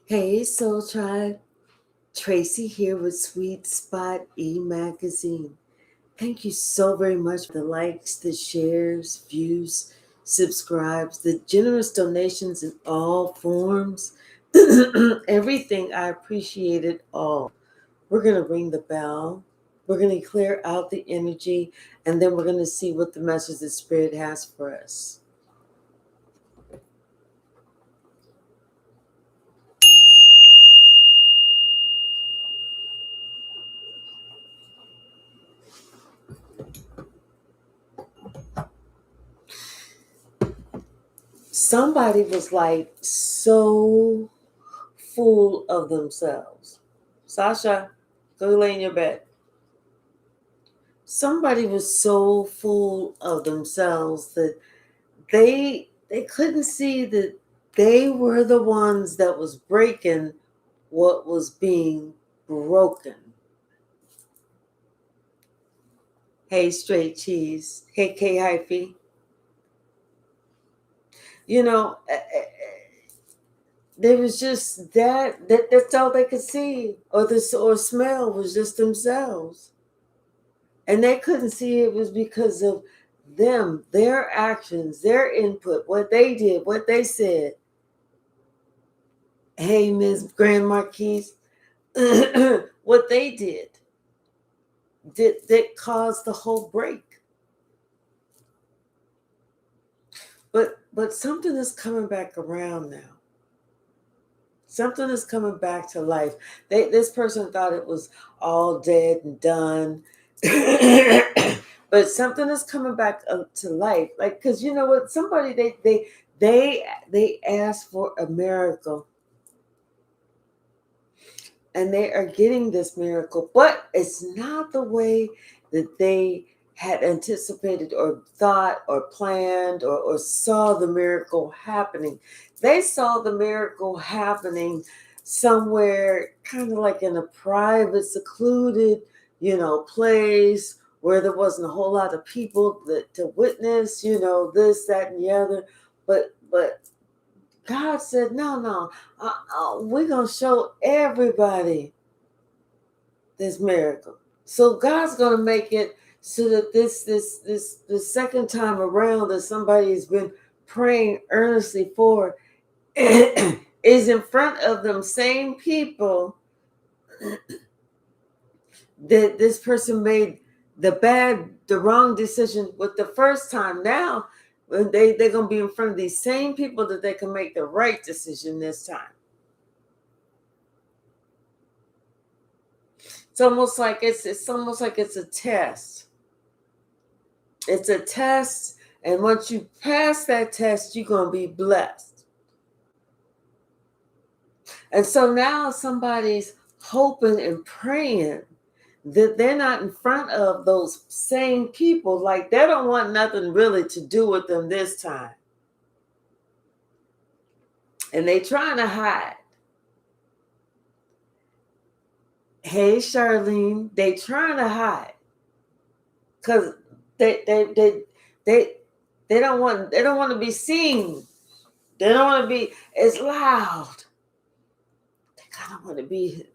Hey, Soul Tribe. Tracy here with Sweet Spot E-Magazine. Thank you so very much for the likes, the shares, views, subscribes, the generous donations in all forms. Everything, I appreciate it all. We're going to ring the bell. We're going to clear out the energy, and then we're going to see what the message the Spirit has for us. Somebody was like so full of themselves. Sasha, go lay in your bed. Somebody was so full of themselves that they couldn't see that they were the ones that was breaking what was being broken. Hey, straight cheese. Hey, K Hypsee. You know, there was just that's all they could see, or smell was just themselves. And they couldn't see it was because of them, their actions, their input, what they did, what they said. Hey, Ms. Grand Marquise, what they did that caused the whole break. But something is coming back around now. Something is coming back to life. This person thought it was all dead and done. But something is coming back to life. Like, because you know what? Somebody they asked for a miracle. And they are getting this miracle, but it's not the way that they had anticipated or thought or planned or saw the miracle happening. They saw the miracle happening somewhere kind of like in a private, secluded, place where there wasn't a whole lot of people to witness, this, that, and the other. But God said, no, we're going to show everybody this miracle. So God's going to make it so that the second time around that somebody's been praying earnestly for is in front of them same people that this person made the wrong decision with the first time. Now they're going to be in front of these same people that they can make the right decision this time. It's almost like it's a test. It's a test, and once you pass that test, you're going to be blessed. And so now somebody's hoping and praying that they're not in front of those same people. Like they don't want nothing really to do with them this time. And they trying to hide. Hey, Charlene, they trying to hide. Because they don't want to be seen. They don't want to be as loud. They kind of want to be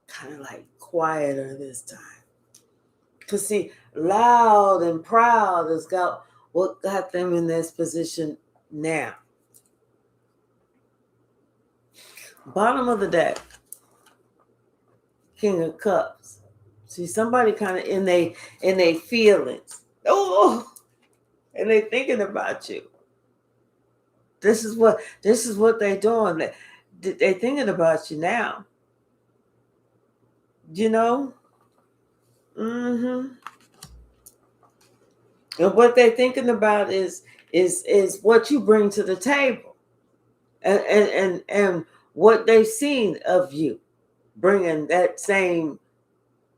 kind of like quieter this time. Because see, loud and proud is what got them in this position now. Bottom of the deck, King of Cups. See, somebody kind of in they feelings. Oh, and they thinking about you. This is what they're doing. They thinking about you now. Mm-hmm. And what they're thinking about is what you bring to the table, and what they've seen of you, bringing that same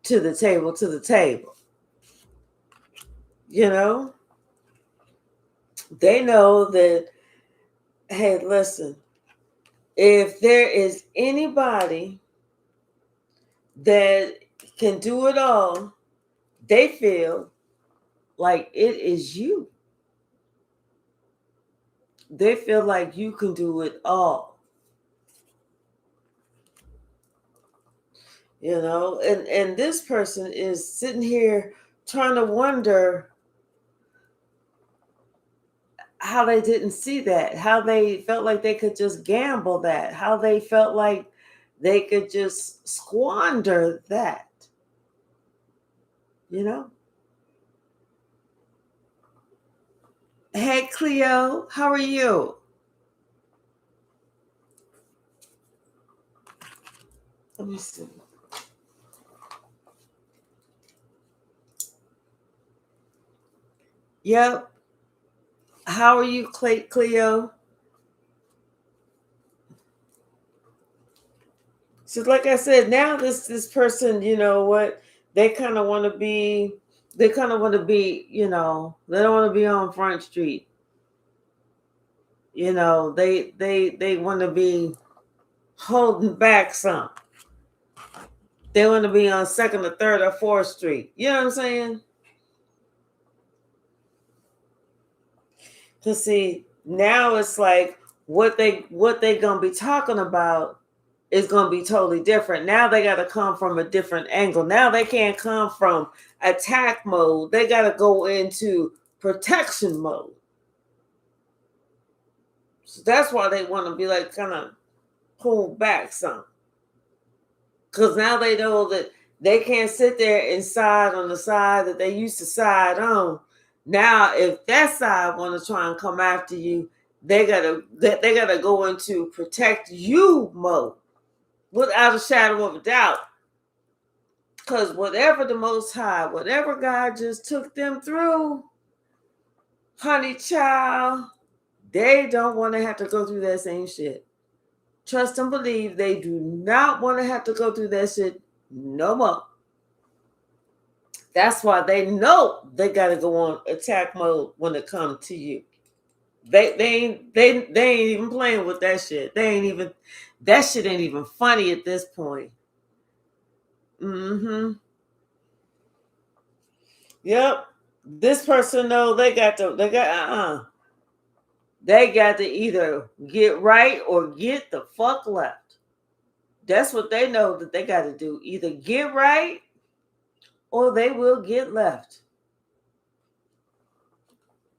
to the table. They know that. Hey, listen. If there is anybody that can do it all, they feel like it is you. They feel like you can do it all. And this person is sitting here trying to wonder how they didn't see that, how they felt like they could just gamble that, how they felt like they could just squander that, you know? Hey, Cleo, how are you? Let me see. Yep. How are you, Cleo? So, like I said, now this person, you know what? They kind of want to be. They kind of want to be. They don't want to be on Front Street. They want to be holding back some. They want to be on Second or Third or Fourth Street. You know what I'm saying? To see now, it's like what they gonna be talking about is gonna be totally different. Now they got to come from a different angle. Now they can't come from attack mode. They got to go into protection mode. So that's why they want to be like kind of pull back some. Because now they know that they can't sit there and side on the side that they used to side on. Now, if that side want to try and come after you, they gotta go into protect you mode without a shadow of a doubt. Because whatever the Most High, whatever God just took them through, honey child, they don't want to have to go through that same shit. Trust and believe they do not want to have to go through that shit no more. That's why they know they got to go on attack mode when it comes to you. They ain't even playing with that shit. That shit ain't even funny at this point. Mm-hmm. Yep. This person know they got to either get right or get the fuck left. That's what they know that they got to do. Either get right or they will get left.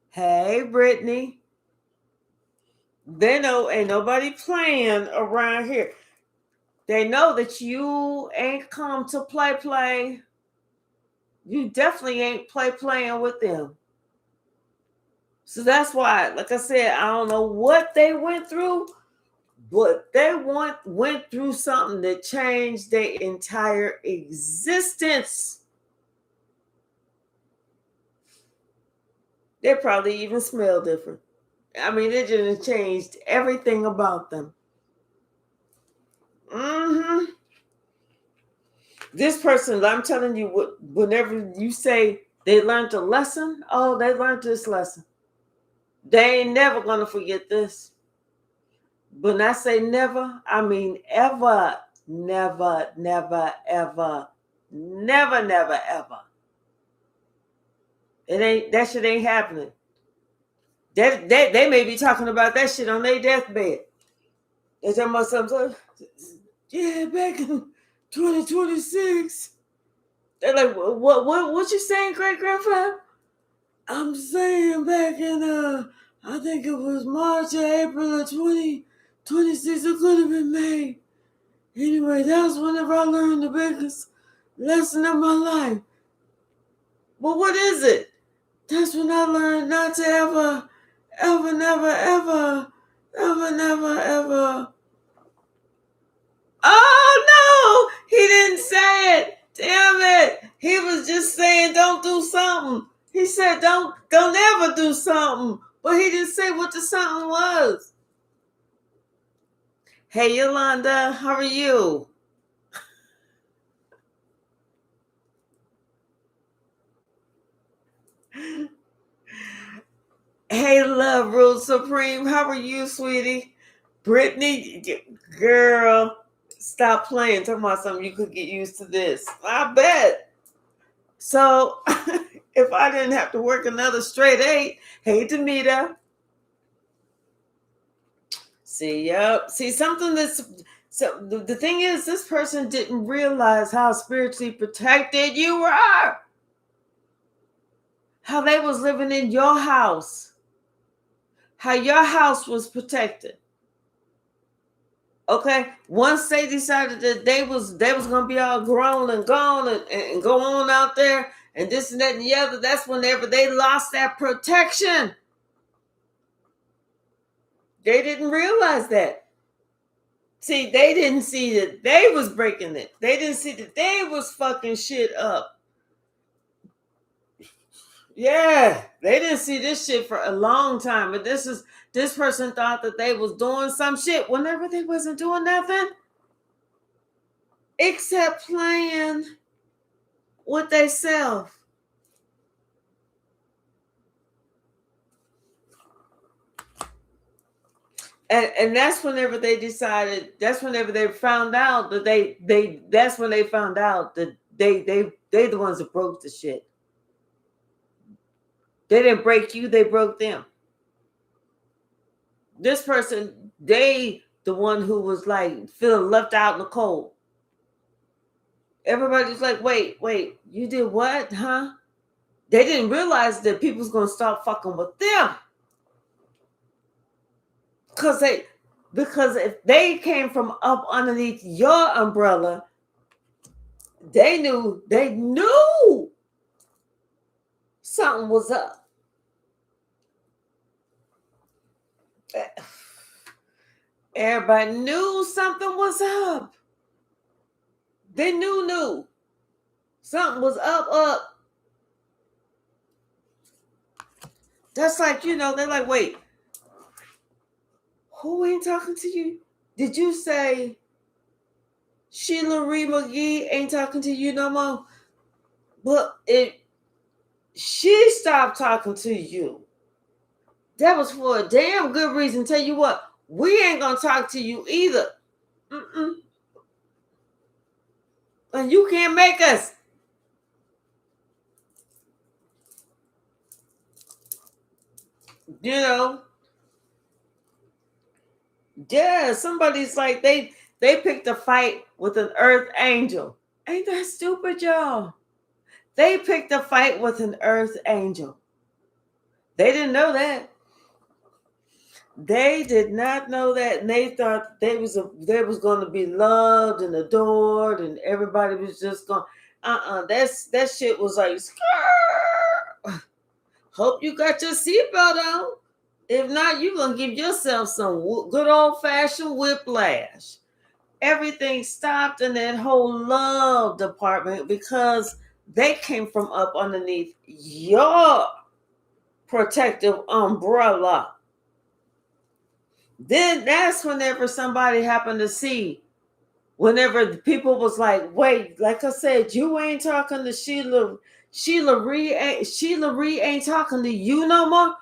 Hey, Brittany. They know ain't nobody playing around here. They know that you ain't come to play. You definitely ain't playing with them. So that's why, like I said, I don't know what they went through, but they went through something that changed their entire existence. They probably even smell different. I mean, it just changed everything about them. Mm-hmm. This person, I'm telling you, whenever you say they learned a lesson, oh, they learned this lesson. They ain't never gonna forget this. When I say never, I mean ever, never, never, ever, never, never, ever. That shit ain't happening. They may be talking about that shit on their deathbed. They talking about something. Yeah, back in 2026. They're like, what you saying, great grandfather? I'm saying back in I think it was March or April of 2026. It could have been May. Anyway, that was whenever I learned the biggest lesson of my life. Well, what is it? That's when I learned not to ever, never, ever. Oh no, he didn't say it. Damn it. He was just saying don't do something. He said don't ever do something. But he didn't say what the something was. Hey Yolanda, how are you? Hey Love Rule Supreme, how are you, sweetie? Brittany, girl, stop playing. Talking about something you could get used to this. I bet. So if I didn't have to work another straight 8, hey Demita. See, yep. See, something So the thing is, this person didn't realize how spiritually protected you were. How they was living in your house. How your house was protected. Okay, once they decided that they was gonna be all grown and gone and go on out there and this and that and the other, that's whenever they lost that protection. They didn't realize that. See, they didn't see that they was breaking it. They didn't see that they was fucking shit up. Yeah, they didn't see this shit for a long time. But this person thought that they was doing some shit whenever they wasn't doing nothing except playing with they self. And that's whenever they decided. That's whenever they found out that they. That's when they found out that they the ones that broke the shit. They didn't break you. They broke them. This person, they the one who was like feeling left out in the cold. Everybody's like, wait, you did what, huh? They didn't realize that people's gonna start fucking with them. Because if they came from up underneath your umbrella, they knew something was up. Everybody knew something was up. They knew something was up. That's like, they're like, wait, who ain't talking to you? Did you say Sheila Ree McGee ain't talking to you no more? But if she stopped talking to you, that was for a damn good reason. Tell you what, we ain't gonna talk to you either. Mm-mm. And you can't make us. Yeah, somebody's like they picked a fight with an earth angel. Ain't that stupid, y'all? They picked a fight with an earth angel. They didn't know that. They did not know that, and they thought they was going to be loved and adored, and everybody was just going. That shit was like, Skrr! Hope you got your seatbelt on. If not, you're gonna give yourself some good old fashioned whiplash. Everything stopped in that whole love department because they came from up underneath your protective umbrella. Then that's whenever somebody happened to see, whenever the people was like, wait, like I said, you ain't talking to Sheila Ree ain't talking to you no more.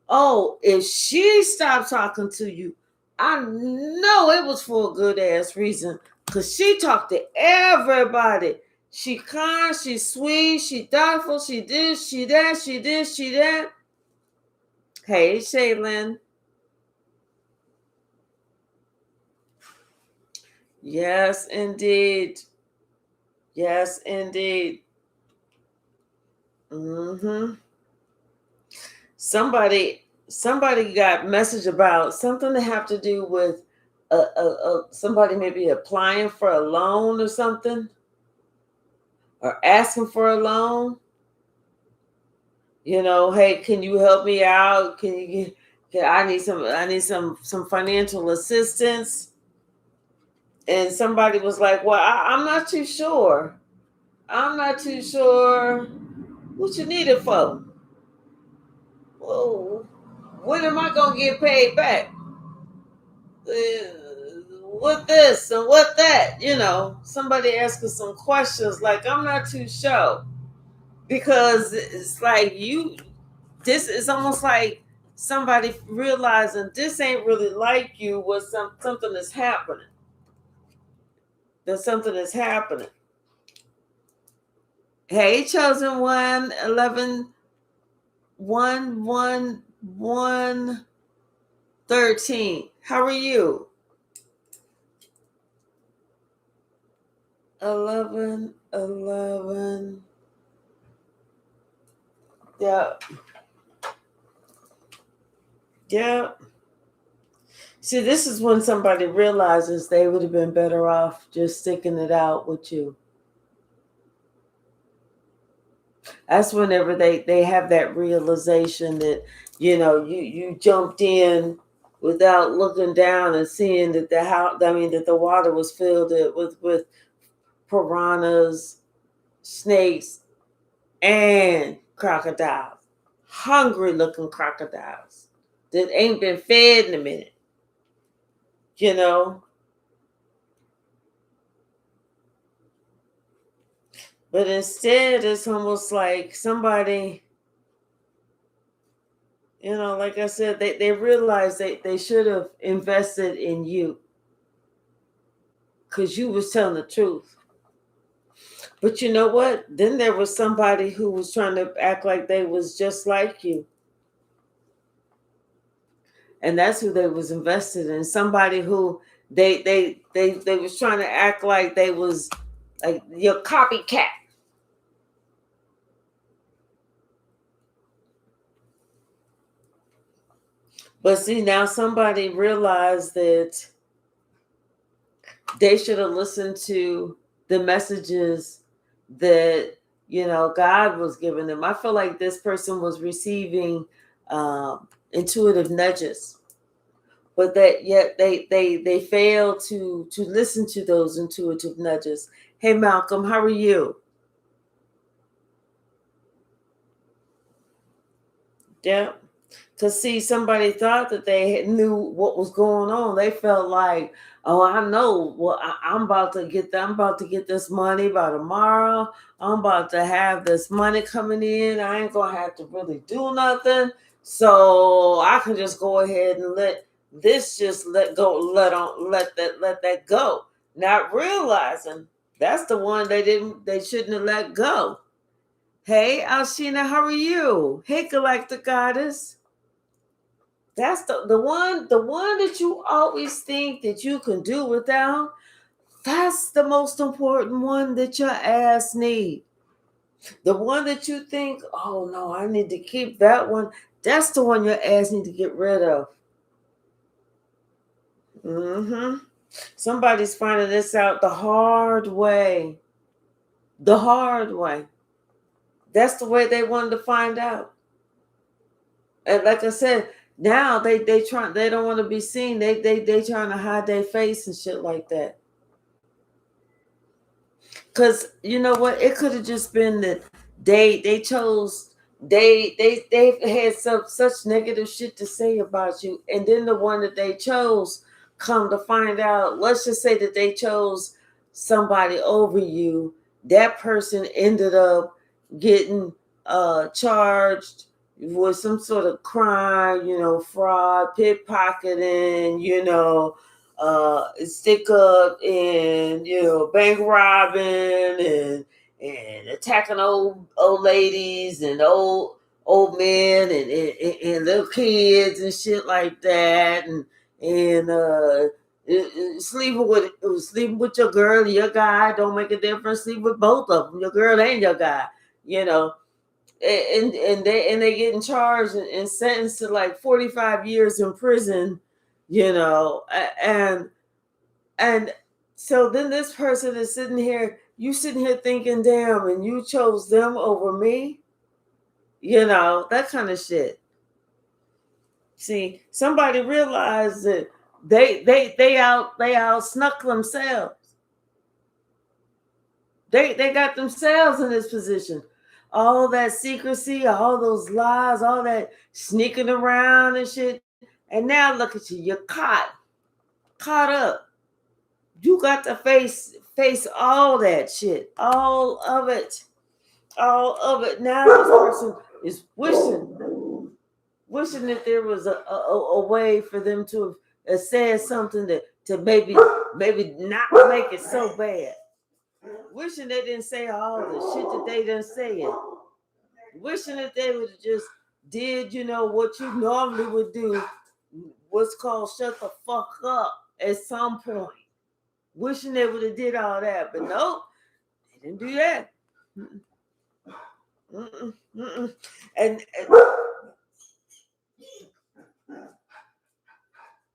Oh, if she stopped talking to you, I know it was for a good ass reason. Cause she talked to everybody. She kind, she sweet, she thoughtful, she this, she that, she this, she that. Hey, Shaylin. Yes, indeed. Yes, indeed. Mm-hmm. Somebody got message about something to have to do with somebody maybe applying for a loan or something, or asking for a loan. Hey, can you help me out? I need some financial assistance. And somebody was like, well, I'm not too sure. I'm not too sure what you need it for. Whoa, when am I gonna get paid back? What this and what that? Somebody asking some questions like, I'm not too sure. Because it's like this is almost like somebody realizing this ain't really like you, was something that's happening. There's something that's happening. Hey, chosen one, 11, 1, 1, 1, 13. How are you? 11, 11. Yeah. Yeah. See, this is when somebody realizes they would have been better off just sticking it out with you. That's whenever they have that realization that, you jumped in without looking down and seeing that that the water was filled with piranhas, snakes, and crocodiles. Hungry looking crocodiles that ain't been fed in a minute. you know. But instead, it's almost like somebody, like I said, they realized they should have invested in you because you was telling the truth. But you know what? Then there was somebody who was trying to act like they was just like you. And that's who they was invested in. Somebody who they was trying to act like they was like your copycat. But see, now somebody realized that they should have listened to the messages that God was giving them. I feel like this person was receiving intuitive nudges, but that yet they failed to listen to those intuitive nudges. Hey Malcolm, how are you? Yeah. Because see, somebody thought that they knew what was going on. They felt like, oh, I know. Well, I'm about to get that. I'm about to get this money by tomorrow. I'm about to have this money coming in. I ain't gonna have to really do nothing. So I can just go ahead and let this just let go, let that go. Not realizing that's the one they shouldn't have let go. Hey, Alshina, how are you? Hey, Galactic Goddess. That's the one that you always think that you can do without. That's the most important one that your ass need. The one that you think, oh no, I need to keep that one. That's the one your ass need to get rid of. Somebody's finding this out the hard way. The hard way. That's the way they wanted to find out. And like I said, now they don't want to be seen. They trying to hide their face and shit like that. Because you know what, it could have just been that they chose they had such negative shit to say about you, and then the one that they chose, come to find out, let's just say that they chose somebody over you. That person ended up getting charged with some sort of crime, fraud, pickpocketing, stick up and bank robbing and attacking old ladies and old men and little kids and shit like that, and sleeping with your girl, your guy, don't make a difference. Sleep with both of them, your girl and your guy, you know. And they getting charged and sentenced to like 45 years in prison, and so then this person is sitting here, you sitting here thinking, damn, and you chose them over me, that kind of shit. See, somebody realized that they out snuck themselves. They got themselves in this position. All that secrecy, all those lies, all that sneaking around and shit. And now look at you, you're caught up. You got to face all that shit, all of it. Now this person is wishing that there was a way for them to have said something to maybe not make it so bad. Wishing they didn't say all the shit that they done said. Wishing that they would have just did, what you normally would do, what's called shut the fuck up at some point. Wishing they would have did all that, but nope. didn't do that. Mm-mm. Mm-mm. Mm-mm. And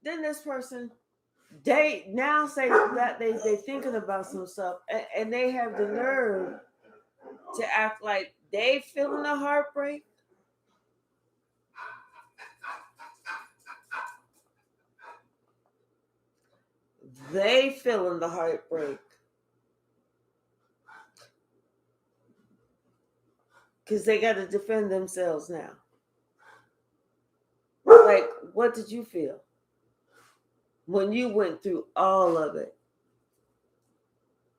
then this person, they now say that they thinking about some stuff, and they have the nerve to act like they feeling a heartbreak. They feeling the heartbreak because they got to defend themselves now. Like, what did you feel when you went through all of it?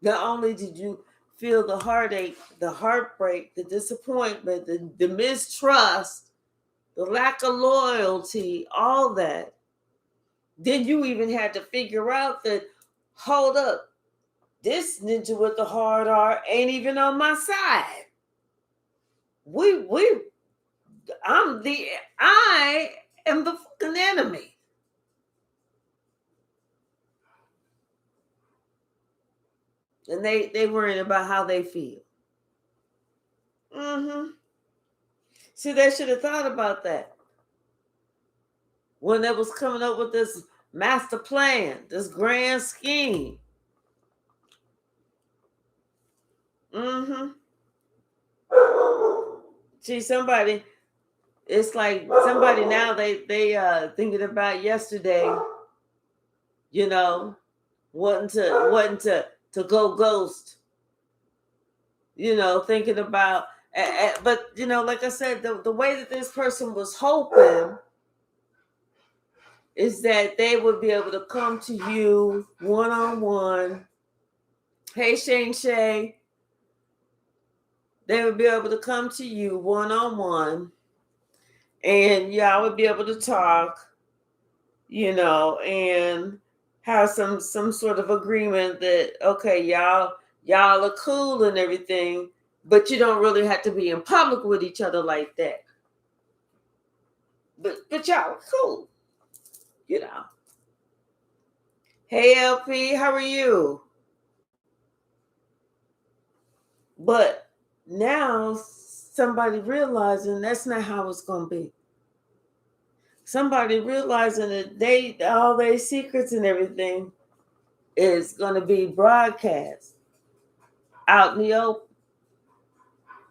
Not only did you feel the heartache, the heartbreak, the disappointment, the mistrust, the lack of loyalty, all that. Then you even had to figure out that, hold up, this ninja with the hard R ain't even on my side. I am the fucking enemy. And they worrying about how they feel. Mm-hmm. See, they should have thought about that when they was coming up with this master plan, this grand scheme. Mm-hmm. See, somebody, it's like somebody now they thinking about yesterday, you know, wanting to go ghost, you know, thinking about, but you know, like I said, the way that this person was hoping is that they would be able to come to you one-on-one. Hey, Shane Shay. They would be able to come to you one-on-one, and y'all would be able to talk, you know, and have some sort of agreement that, okay, y'all are cool and everything, but you don't really have to be in public with each other like that. But y'all are cool, you know. Hey, LP, how are you? But now somebody realizing that's not how it's going to be. Somebody realizing that all their secrets and everything is going to be broadcast out in the open.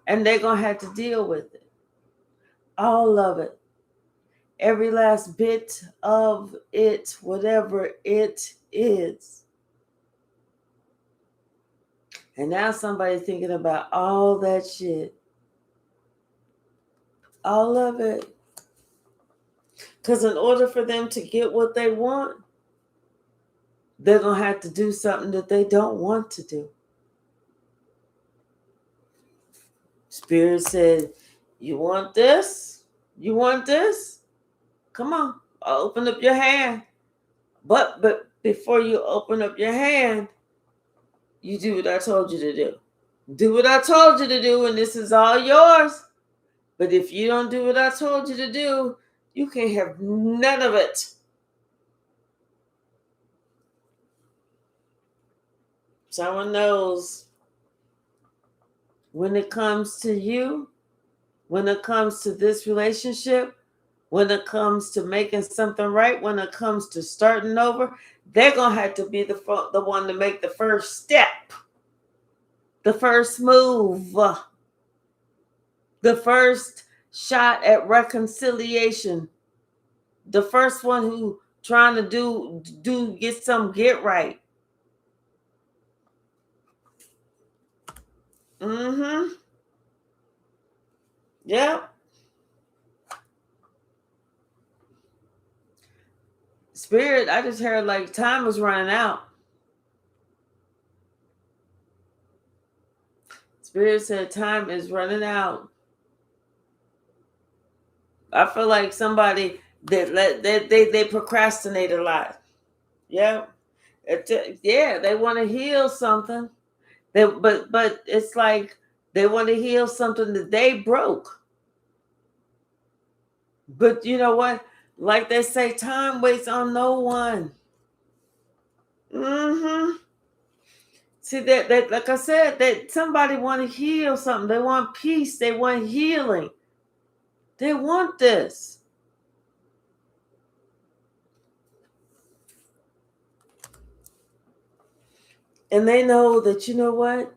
And they're going to have to deal with it. All of it. Every last bit of it, whatever it is. And now somebody's thinking about all that shit. All of it. Because in order for them to get what they want, they're going to have to do something that they don't want to do. Spirit said, you want this? You want this? Come on, open up your hand. But before you open up your hand, you do what I told you to do. Do what I told you to do, and this is all yours. But if you don't do what I told you to do, you can't have none of it. Someone knows when it comes to you, when it comes to this relationship, when it comes to making something right, when it comes to starting over, they're going to have to be the one to make the first step, the first move, the first shot at reconciliation, the first one who trying to get right. Mm-hmm. Yeah. Spirit, I just heard like time is running out. Spirit said time is running out. I feel like somebody they procrastinate a lot. Yeah. Yeah, they want to heal something. But it's like they want to heal something that they broke. But you know what? Like they say, time waits on no one. Mm-hmm. See that like I said, that somebody want to heal something. They want peace. They want healing. They want this. And they know that, you know what?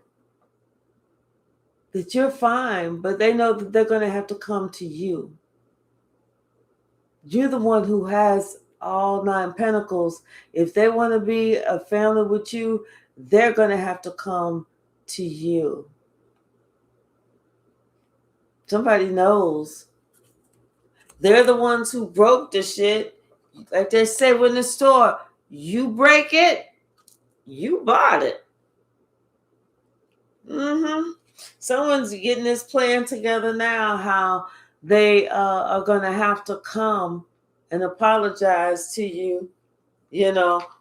That you're fine, but they know that they're going to have to come to you. You're the one who has all 9 pentacles. If they want to be a family with you, they're going to have to come to you. Somebody knows. They're the ones who broke the shit. Like they say in the store, you break it, you bought it. Someone's getting this plan together now, how they are going to have to come and apologize to you,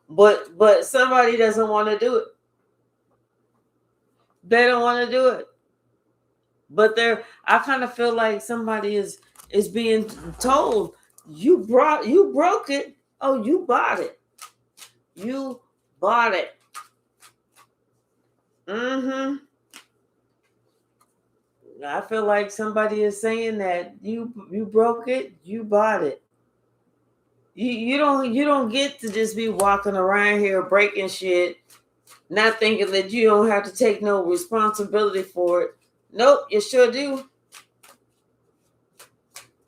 but somebody doesn't want to do it. They don't want to do it. But I kind of feel like somebody is being told, you broke it. Oh, you bought it. You bought it. I feel like somebody is saying that you broke it, you bought it. You don't get to just be walking around here breaking shit, not thinking that you don't have to take no responsibility for it. Nope, you sure do.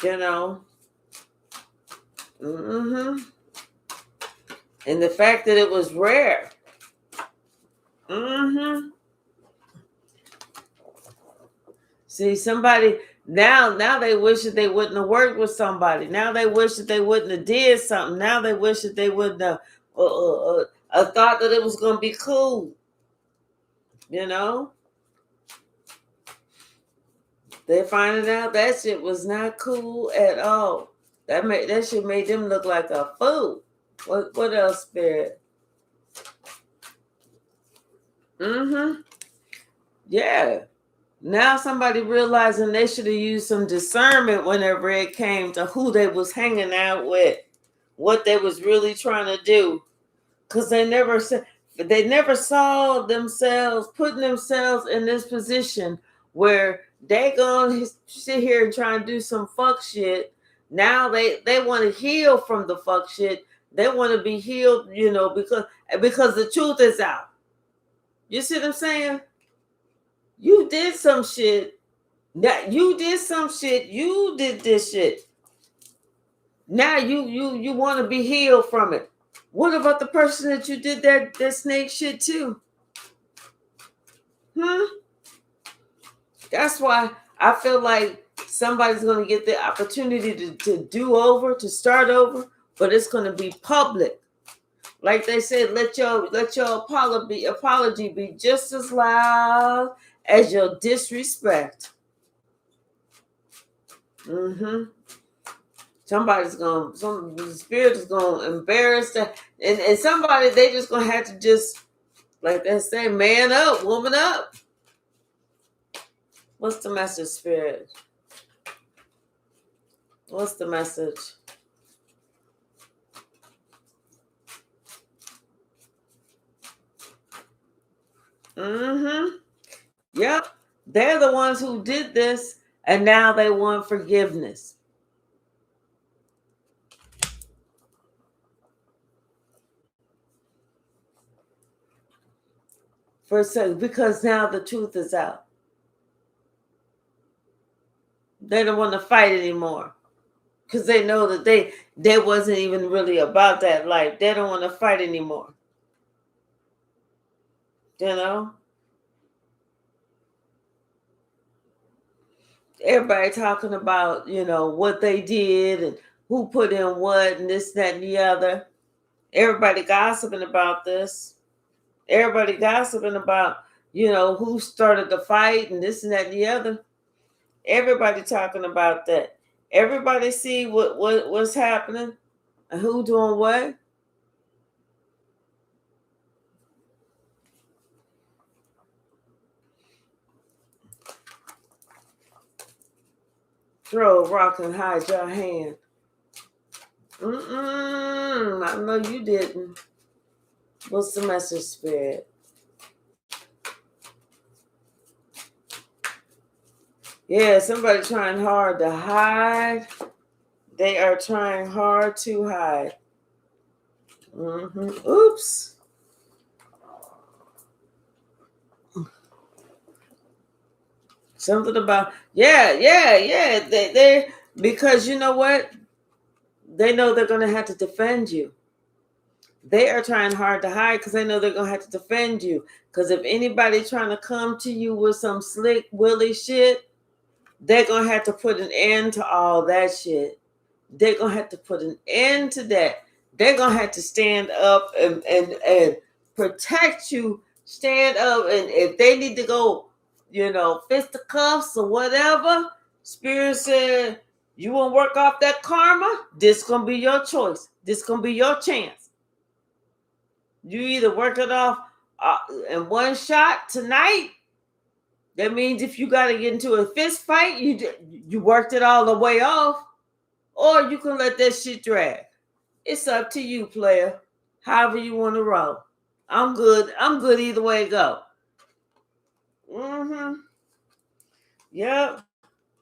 And the fact that it was rare. See, somebody now they wish that they wouldn't have worked with somebody. Now they wish that they wouldn't have did something. Now they wish that they wouldn't have thought that it was going to be cool. They're finding out that shit was not cool at all. That shit made them look like a fool. What else, Spirit? Yeah. Now somebody realizing they should have used some discernment whenever it came to who they was hanging out with, what they was really trying to do, because they never saw themselves putting themselves in this position where they gonna sit here and try and do some fuck shit. Now they want to heal from the fuck shit. They want to be healed, because the truth is out. You see what I'm saying? You did some shit. You did some shit. You did this shit. Now you want to be healed from it. What about the person that you did that snake shit to? That's why I feel like somebody's going to get the opportunity to do over, to start over, but it's going to be public. Like they said, let your apology be just as loud as your disrespect. Some spirit is gonna embarrass them, and somebody, they just gonna have to just, like they say, man up, woman up. What's the message, Spirit? What's the message? Yep. They're the ones who did this, and now they want forgiveness. Because now the truth is out. They don't want to fight anymore. Because they know that they wasn't even really about that life. They don't want to fight anymore. Everybody talking about, what they did and who put in what and this, that, and the other. Everybody gossiping about this. Everybody gossiping about, who started the fight and this and that and the other. Everybody talking about that. Everybody see what's happening and who doing what. Throw a rock and hide your hand. I know you didn't. What's the message, Spirit? Yeah, somebody trying hard to hide. They are trying hard to hide. Oops. Something about yeah. They because you know what? They know they're gonna have to defend you. They are trying hard to hide because they know they're gonna have to defend you. Because if anybody trying to come to you with some slick willy shit, they're gonna have to put an end to all that shit. They're gonna have to put an end to that. They're gonna have to stand up and protect you. Stand up, and if they need to go, fisticuffs or whatever, Spirit said, you want to work off that karma? This gonna be your choice. This gonna be your chance. You either work it off in one shot tonight. That means if you got to get into a fist fight, you worked it all the way off, or you can let that shit drag. It's up to you, player. However you want to roll. I'm good. I'm good either way it go. Yep.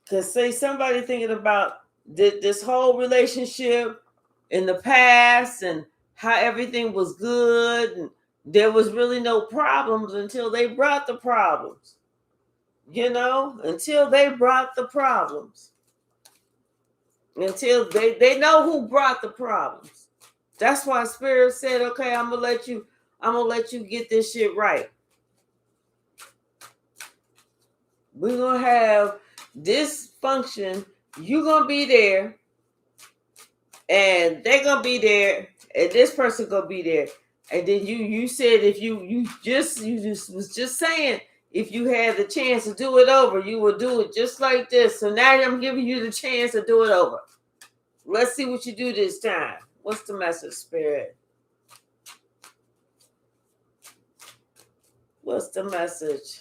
Because say somebody thinking about this whole relationship in the past and how everything was good and there was really no problems until they brought the problems. Until they brought the problems. Until they know who brought the problems. That's why Spirit said, okay, I'm gonna let you get this shit right. We're gonna have this function, you're gonna be there, and they're gonna be there, and this person gonna be there. And then you said if you just was just saying if you had the chance to do it over, you would do it just like this. So now I'm giving you the chance to do it over. Let's see what you do this time. What's the message, Spirit? What's the message?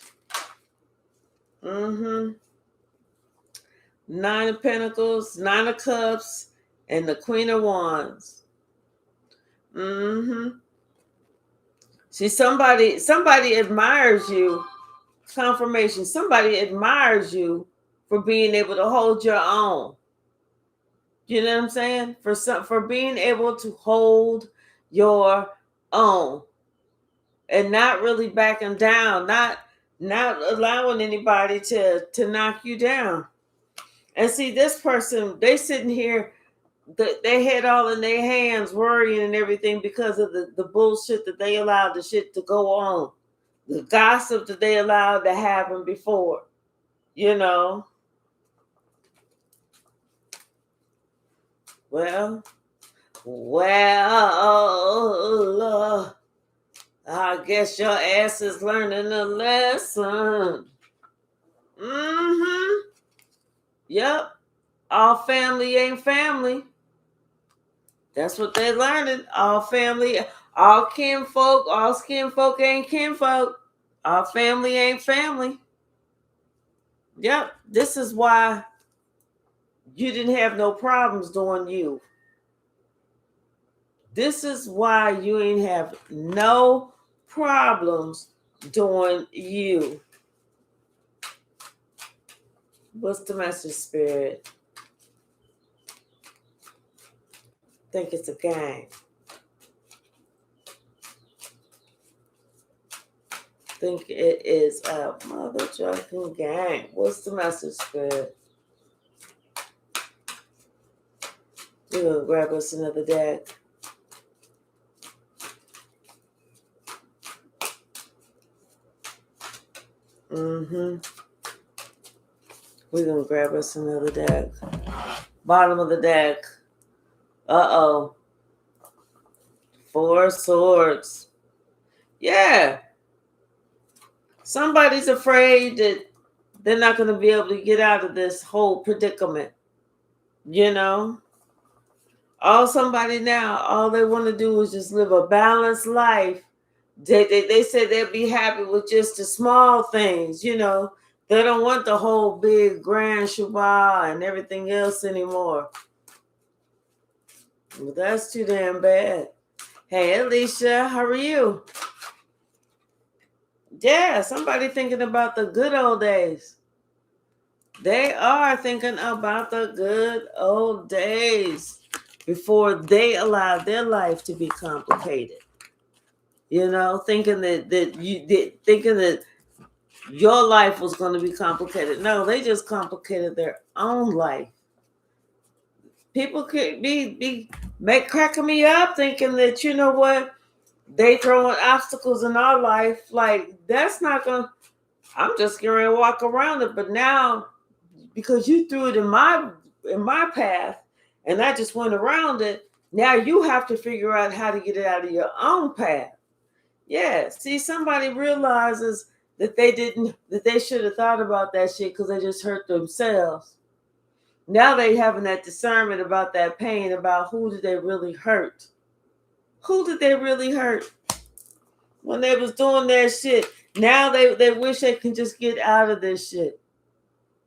Nine of Pentacles, Nine of Cups, and the Queen of Wands. See, somebody admires you. Confirmation. Somebody admires you for being able to hold your own. You know what I'm saying? For being able to hold your own and not really backing down, not allowing anybody to knock you down. And see, this person, they sitting here, they had all in their hands worrying and everything because of the bullshit that they allowed the shit to go on. The gossip that they allowed to happen before. Well, I guess your ass is learning a lesson. Yep. All family ain't family. That's what they're learning. All family, all kinfolk, all skinfolk ain't kinfolk. All family ain't family. Yep. This is why you didn't have no problems doing you. This is why you ain't have no problems doing you. What's the message, Spirit? Think it's a game. Think it is a mother trucking game. What's the message, Spirit? We're gonna grab us another deck. We're gonna grab us another deck. Bottom of the deck. Uh-oh. Four Swords. Yeah. Somebody's afraid that they're not going to be able to get out of this whole predicament. All they want to do is just live a balanced life. They said they'd be happy with just the small things, They don't want the whole big grand shubah and everything else anymore. Well, that's too damn bad. Hey, Alicia, how are you? Yeah, somebody thinking about the good old days. They are thinking about the good old days before they allowed their life to be complicated. Thinking thinking that your life was going to be complicated. No, they just complicated their own life. People could be cracking me up thinking that, you know what, they throwing obstacles in our life. Like, that's not gonna, I'm just gonna walk around it. But now, because you threw it in my path and I just went around it, now you have to figure out how to get it out of your own path. Yeah, see, somebody realizes that they should have thought about that shit because they just hurt themselves. Now they having that discernment about that pain, about who did they really hurt. Who did they really hurt when they was doing that shit? Now they wish they can just get out of this shit.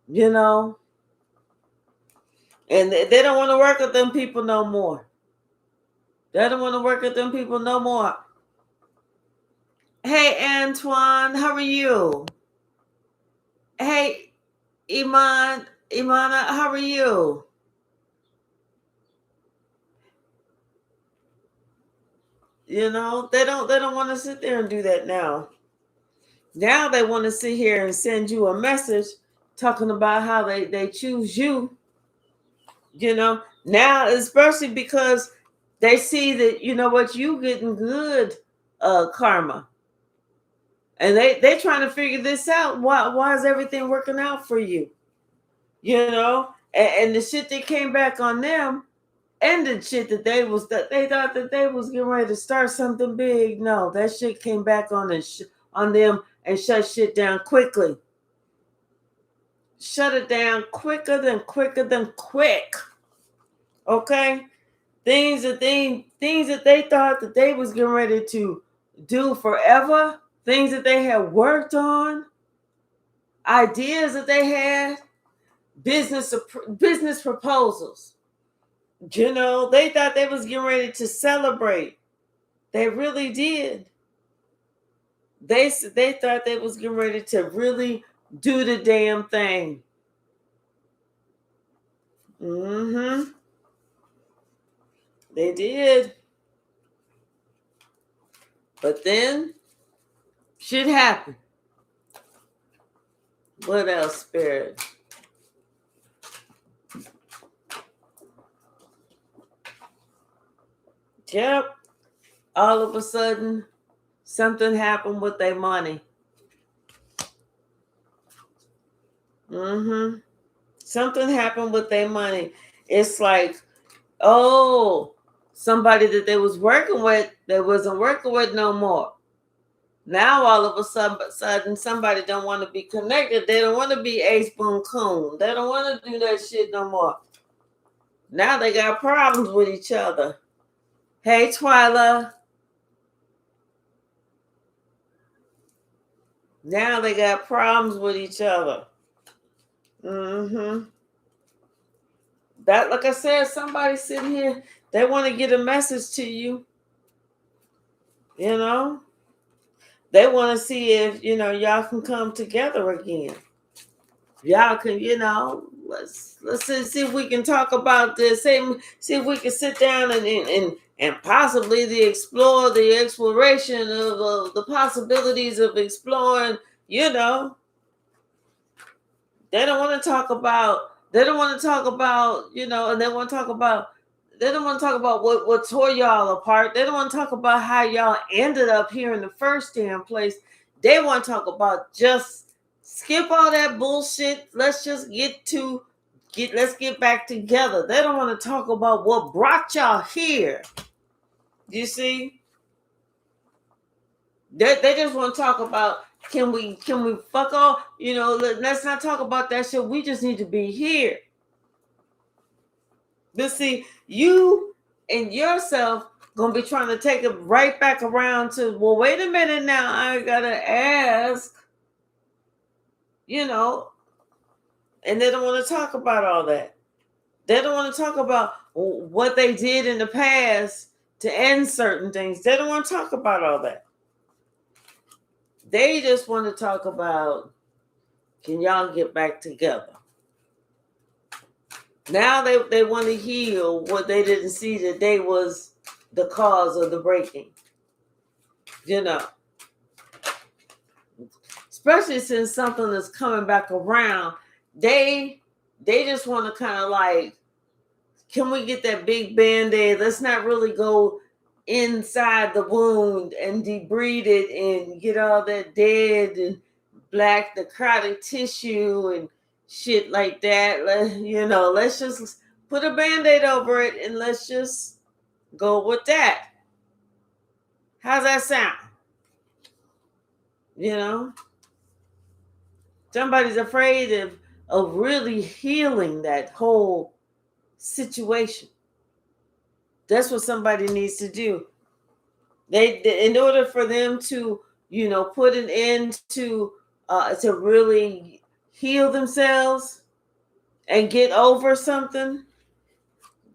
And they don't want to work with them people no more. They don't want to work with them people no more. Hey, Antoine, how are you? Hey, Imana, how are you? They don't want to sit there and do that now. Now they want to sit here and send you a message talking about how they choose you. Now, especially because they see that, what, you getting good karma. And they trying to figure this out. Why is everything working out for you? And the shit that came back on them ended shit that they thought that they was getting ready to start something big. No, that shit came back on them and shut shit down quickly. Shut it down quicker than quick. Okay? Things that they thought that they was getting ready to do forever, things that they had worked on, ideas that they had, business proposals. They thought they was getting ready to celebrate. They really did. They thought they was getting ready to really do the damn thing. They did. But then shit happened. What else, Spirit? Yep. All of a sudden, something happened with their money. Something happened with their money. It's like, oh, somebody that they was working with, they wasn't working with no more. Now all of a sudden, somebody don't want to be connected. They don't want to be Ace Boon Coon. They don't want to do that shit no more. Now they got problems with each other. Hey, Twyla. Now they got problems with each other. That, like I said, somebody sitting here, they want to get a message to you. They want to see if, y'all can come together again. Y'all can, let's see if we can talk about this. See if we can sit down and possibly explore the exploration of the possibilities of exploring. They don't want to talk about. They don't want to talk about, and they want to talk about. They don't want to talk about what tore y'all apart. They don't want to talk about how y'all ended up here in the first damn place. They want to talk about just skip all that bullshit. Let's just let's get back together. They don't want to talk about what brought y'all here. You see? They just want to talk about, can we fuck off? Let's not talk about that shit. We just need to be here. But see, you and yourself gonna be trying to take it right back around to, well, wait a minute now, I gotta ask, and they don't want to talk about all that. They don't want to talk about what they did in the past to end certain things. They don't want to talk about all that. They just want to talk about, can y'all get back together? Now they want to heal what they didn't see that they was the cause of the breaking. You know, especially since something is coming back around, they just want to kind of like, can we get that big band-aid? Let's not really go inside the wound and debride it and get all that dead and black necrotic tissue and shit like that. Let's just put a band-aid over it and let's just go with that. How's that sound? Somebody's afraid of really healing that whole situation. That's what somebody needs to do. They in order for them to, put an end to really heal themselves and get over something,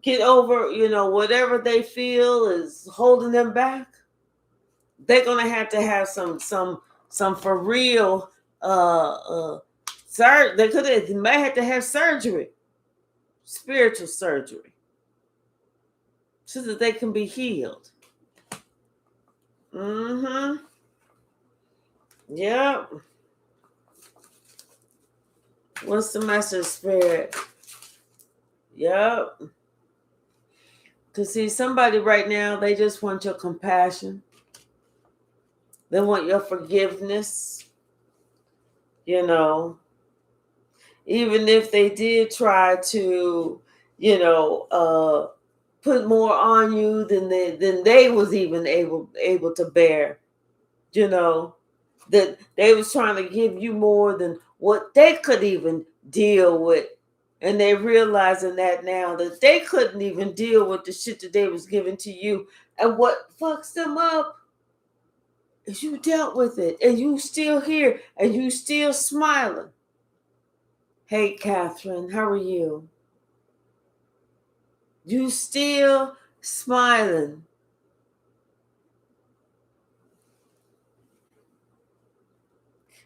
get over, whatever they feel is holding them back. They're gonna have to have some for real they might have to have surgery, spiritual surgery, so that they can be healed. Yep. What's the message, Spirit? Yep. To see somebody right now, they just want your compassion. They want your forgiveness. Even if they did try to, put more on you than they was even able to bear. That they was trying to give you more than what they could even deal with. And they realizing that now, that they couldn't even deal with the shit that they was giving to you. And what fucks them up is you dealt with it. And you still here. And you still smiling. Hey, Catherine, how are you? You still smiling.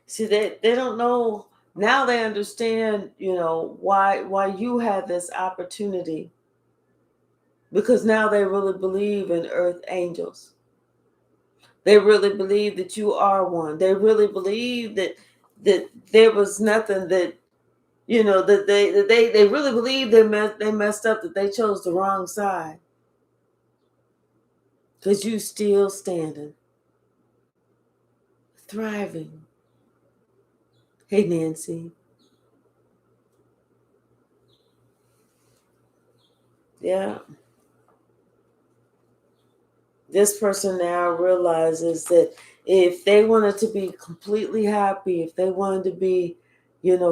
See, they don't know. Now they understand, why you had this opportunity. Because now they really believe in earth angels. They really believe that you are one. They really believe that there was nothing that, that they really believe they messed up, that they chose the wrong side. Because you still standing. Thriving. Hey, Nancy. Yeah. This person now realizes that if they wanted to be completely happy, if they wanted to be,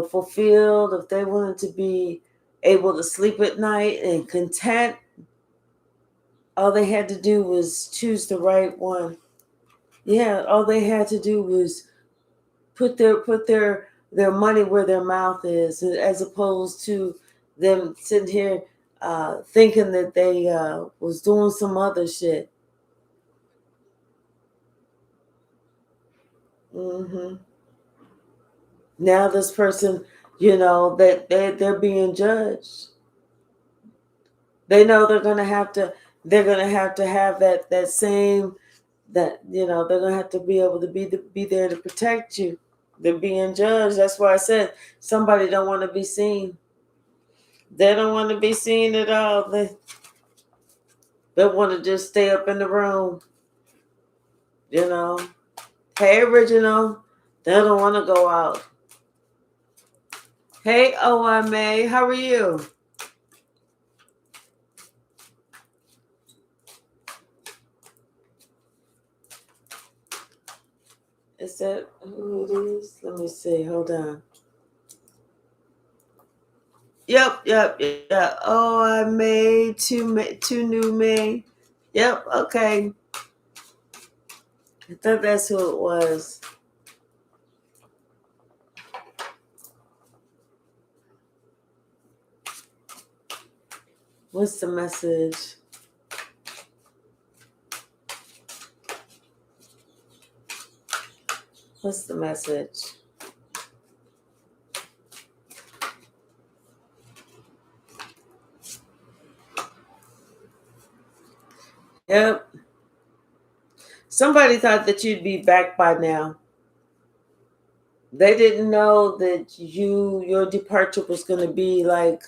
fulfilled, if they wanted to be able to sleep at night and content, all they had to do was choose the right one. Yeah, all they had to do was put their money where their mouth is, as opposed to them sitting here thinking that they was doing some other shit. Now this person, that they're being judged. They know they're gonna have to have that same, that they're gonna have to be able to be there to protect you. They're being judged. That's why I said somebody don't want to be seen. They don't want to be seen at all. They want to just stay up in the room. Hey, Original. They don't want to go out. Hey, OMA, how are you? Is that who it is? Let me see. Hold on. Yep. Oh, I made two new May. Yep. Okay. I thought that's who it was. What's the message? What's the message? Yep. Somebody thought that you'd be back by now. They didn't know that your departure was going to be like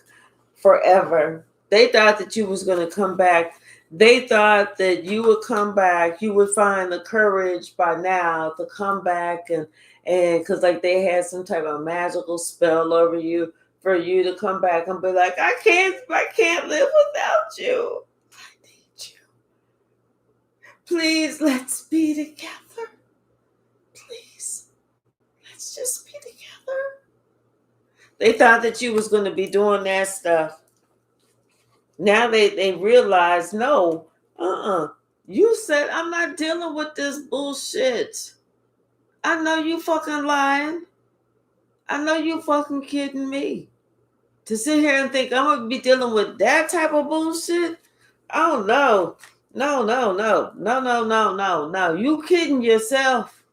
forever. They thought that you was going to come back. They thought that you would come back. You would find the courage by now to come back and because like they had some type of magical spell over you for you to come back and be like, I can't live without you. I need you. Please, let's be together. Please, let's just be together. They thought that you was going to be doing that stuff. Now they realize, no, you said I'm not dealing with this bullshit. I know you fucking lying. I know you fucking kidding me. To sit here and think I'm gonna be dealing with that type of bullshit? Oh no. No, no, no. No, no, no, no, no. You kidding yourself.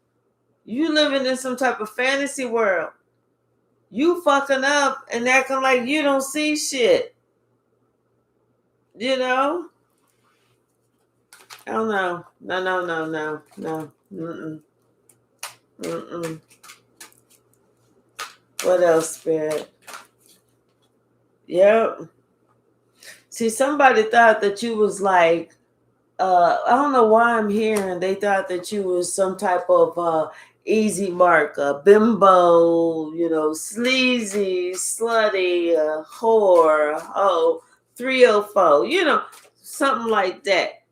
You living in some type of fantasy world. You fucking up and acting like you don't see shit. You know? Oh no. No, no, no, no, no. Mm-mm. Mm-mm. What else, Spirit? Yep. See, somebody thought that you was like, I don't know why I'm here, and they thought that you was some type of easy mark, bimbo, sleazy, slutty, whore, 304, something like that.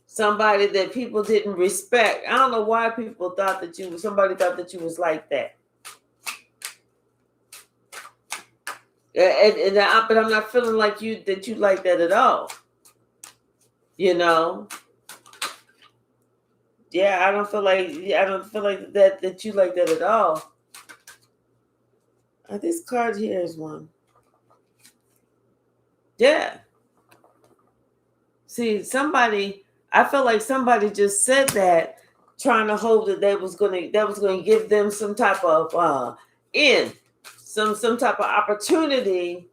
Somebody that people didn't respect. I don't know why people thought that somebody thought that you was like that. But I'm not feeling like that you like that at all. Yeah, I don't feel like that you like that at all. This card here is one. Yeah. See, I feel like somebody just said that trying to hope that was gonna give them some type of some type of opportunity,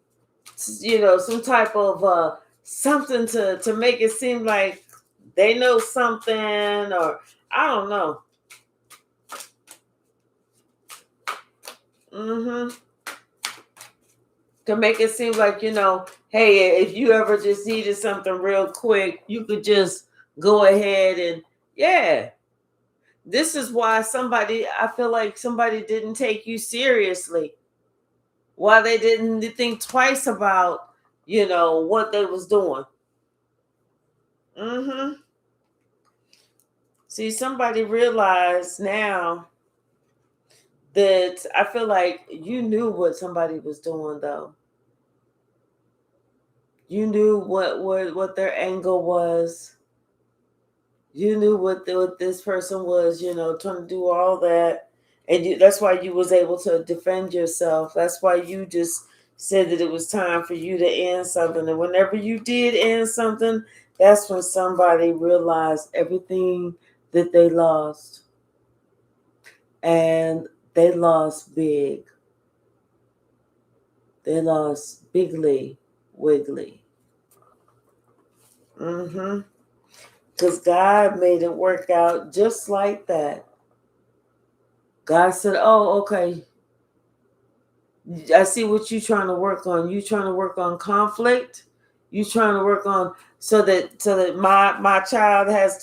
some type of something to make it seem like they know something, or I don't know. To make it seem like, hey, if you ever just needed something real quick, you could just go ahead and, yeah. This is why I feel like somebody didn't take you seriously. Why they didn't think twice about, what they was doing. See, somebody realized now that I feel like you knew what somebody was doing, though. You knew what their angle was. You knew what this person was, trying to do all that, and that's why you was able to defend yourself. That's why you just said that it was time for you to end something. And whenever you did end something, that's when somebody realized everything that they lost, and they lost big. They lost bigly, wiggly. Because God made it work out just like that. God said, oh, okay, I see what you're trying to work on. You trying to work on conflict. You trying to work on so that my child has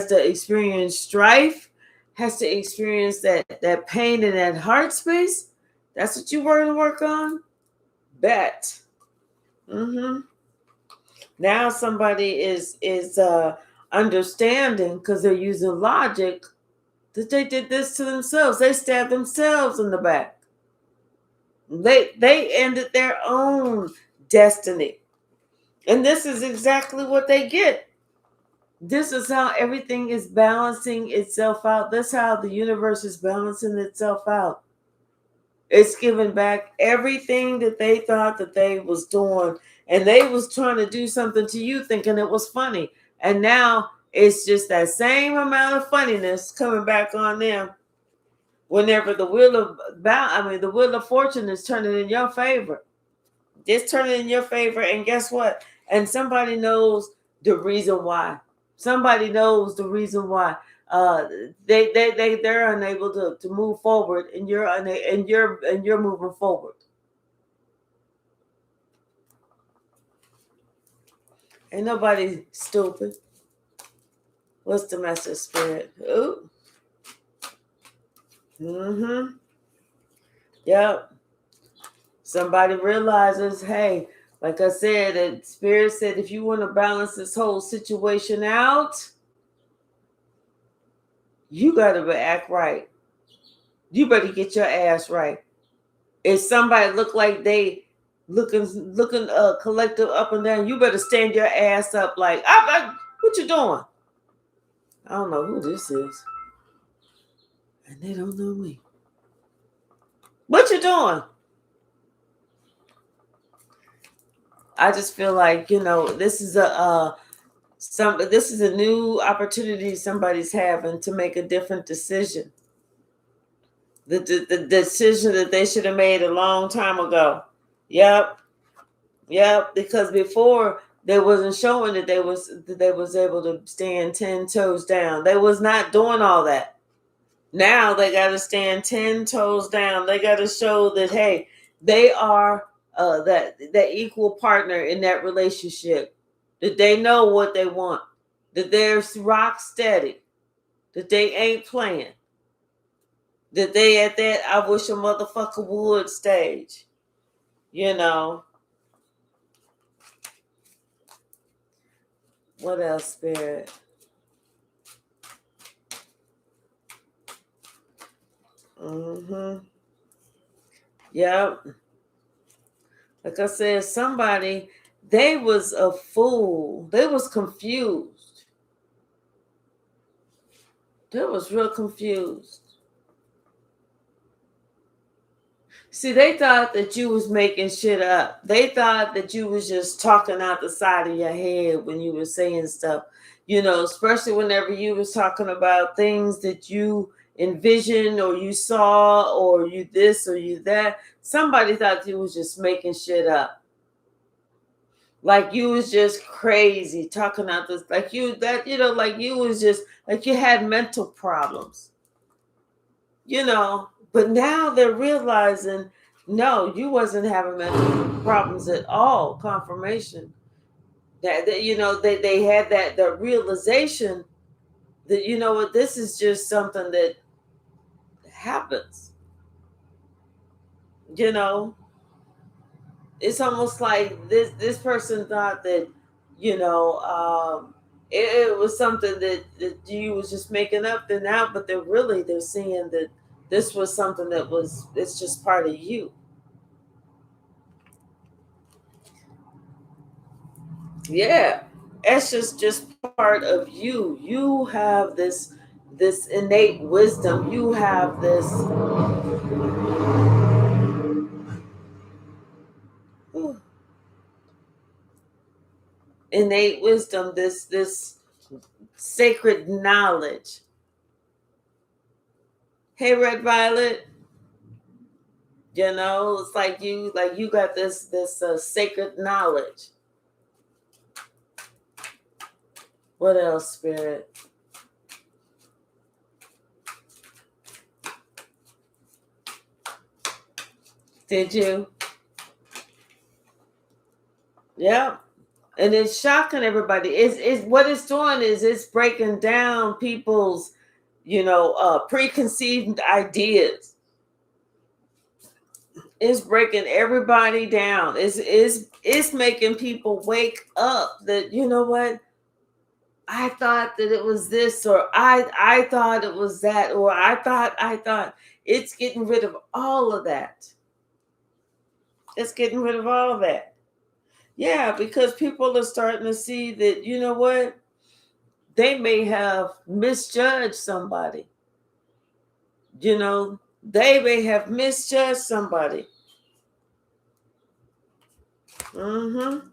to experience strife, has to experience that pain in that heart space. That's what you want to work on? Bet. Now somebody is understanding, because they're using logic, that they did this to themselves. They stabbed themselves in the back. They ended their own destiny. And this is exactly what they get. This is how everything is balancing itself out. That's how the universe is balancing itself out. It's giving back everything that they thought that they was doing. And they was trying to do something to you thinking it was funny. And now it's just that same amount of funniness coming back on them. Whenever the wheel of fortune is turning in your favor. It's turning in your favor, and guess what? And somebody knows the reason why. Somebody knows the reason why. They're unable to move forward, and you're moving forward. Ain't nobody stupid. What's the message, Spirit? Ooh. Mm-hmm. Yep. Somebody realizes, hey, like I said, that Spirit said, if you want to balance this whole situation out, you got to act right. You better get your ass right. If somebody look like they looking collective up and down, you better stand your ass up like, what you doing? I don't know who this is. And they don't know me. What you doing? I just feel like, this is this is a new opportunity somebody's having to make a different decision. The decision that they should have made a long time ago. Yep. Because before they wasn't showing that they was able to stand 10 toes down. They was not doing all that. Now they got to stand 10 toes down. They got to show that, hey, they are that equal partner in that relationship. That they know what they want. That they're rock steady. That they ain't playing. That they at that I wish a motherfucker would stage. What else, Spirit? Mm-hmm. Yep. Like I said, somebody, they was a fool. They was confused. They was real confused. See, they thought that you was making shit up. They thought that you was just talking out the side of your head when you were saying stuff. Especially whenever you was talking about things that you envisioned or you saw or you this or you that. Somebody thought you was just making shit up. Like you was just crazy talking out this, like you was just like you had mental problems. But now they're realizing, no, you wasn't having mental problems at all. Confirmation that they had that realization that what, this is just something that happens. It's almost like this person thought that it was something that you was just making up then now, but they're seeing that this was something it's just part of you. Yeah, it's just part of you. You have this innate wisdom. You have this innate wisdom, this sacred knowledge. Hey, Red Violet, it's like you got this sacred knowledge. What else, Spirit? Did you? Yeah. And it's shocking everybody. It's what it's doing is it's breaking down people's, preconceived ideas. It's breaking everybody down. It's making people wake up that, what? I thought that it was this, or I thought it was that, or I thought. It's getting rid of all of that. It's getting rid of all of that. Yeah, because people are starting to see that, what? They may have misjudged somebody. They may have misjudged somebody. Mm-hmm.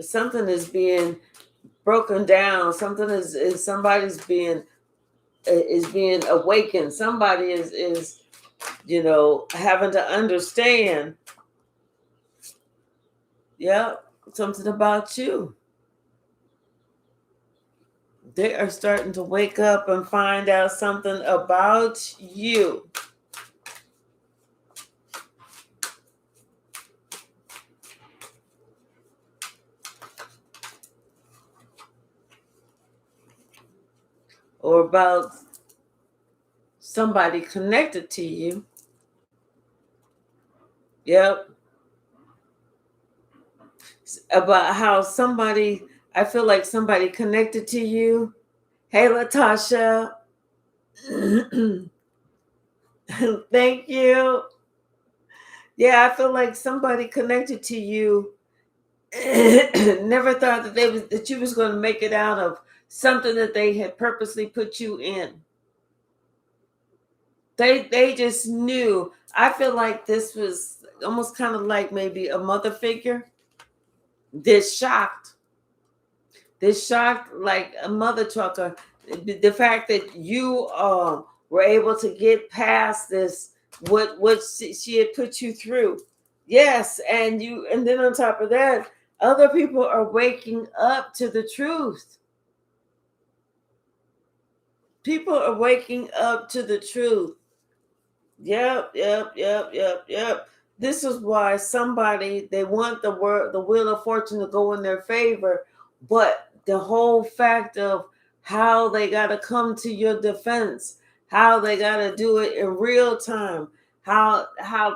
Something is being broken down. Something is somebody's being awakened. Somebody is having to understand Yep, something about you. They are starting to wake up and find out something about you. Or about somebody connected to you. Yep. About how somebody, I feel like somebody connected to you. Hey, Latasha. Thank you. Yeah, I feel like somebody connected to you never thought that you was going to make it out of something that they had purposely put you in. They just knew. I feel like this was almost kind of like maybe a mother figure. This shocked. This shocked like a mother trucker. The fact that you were able to get past this, what she had put you through. Yes, and then on top of that, other people are waking up to the truth. People are waking up to the truth. Yep. This is why they want the wheel of fortune to go in their favor, but the whole fact of how they got to come to your defense, how they got to do it in real time, how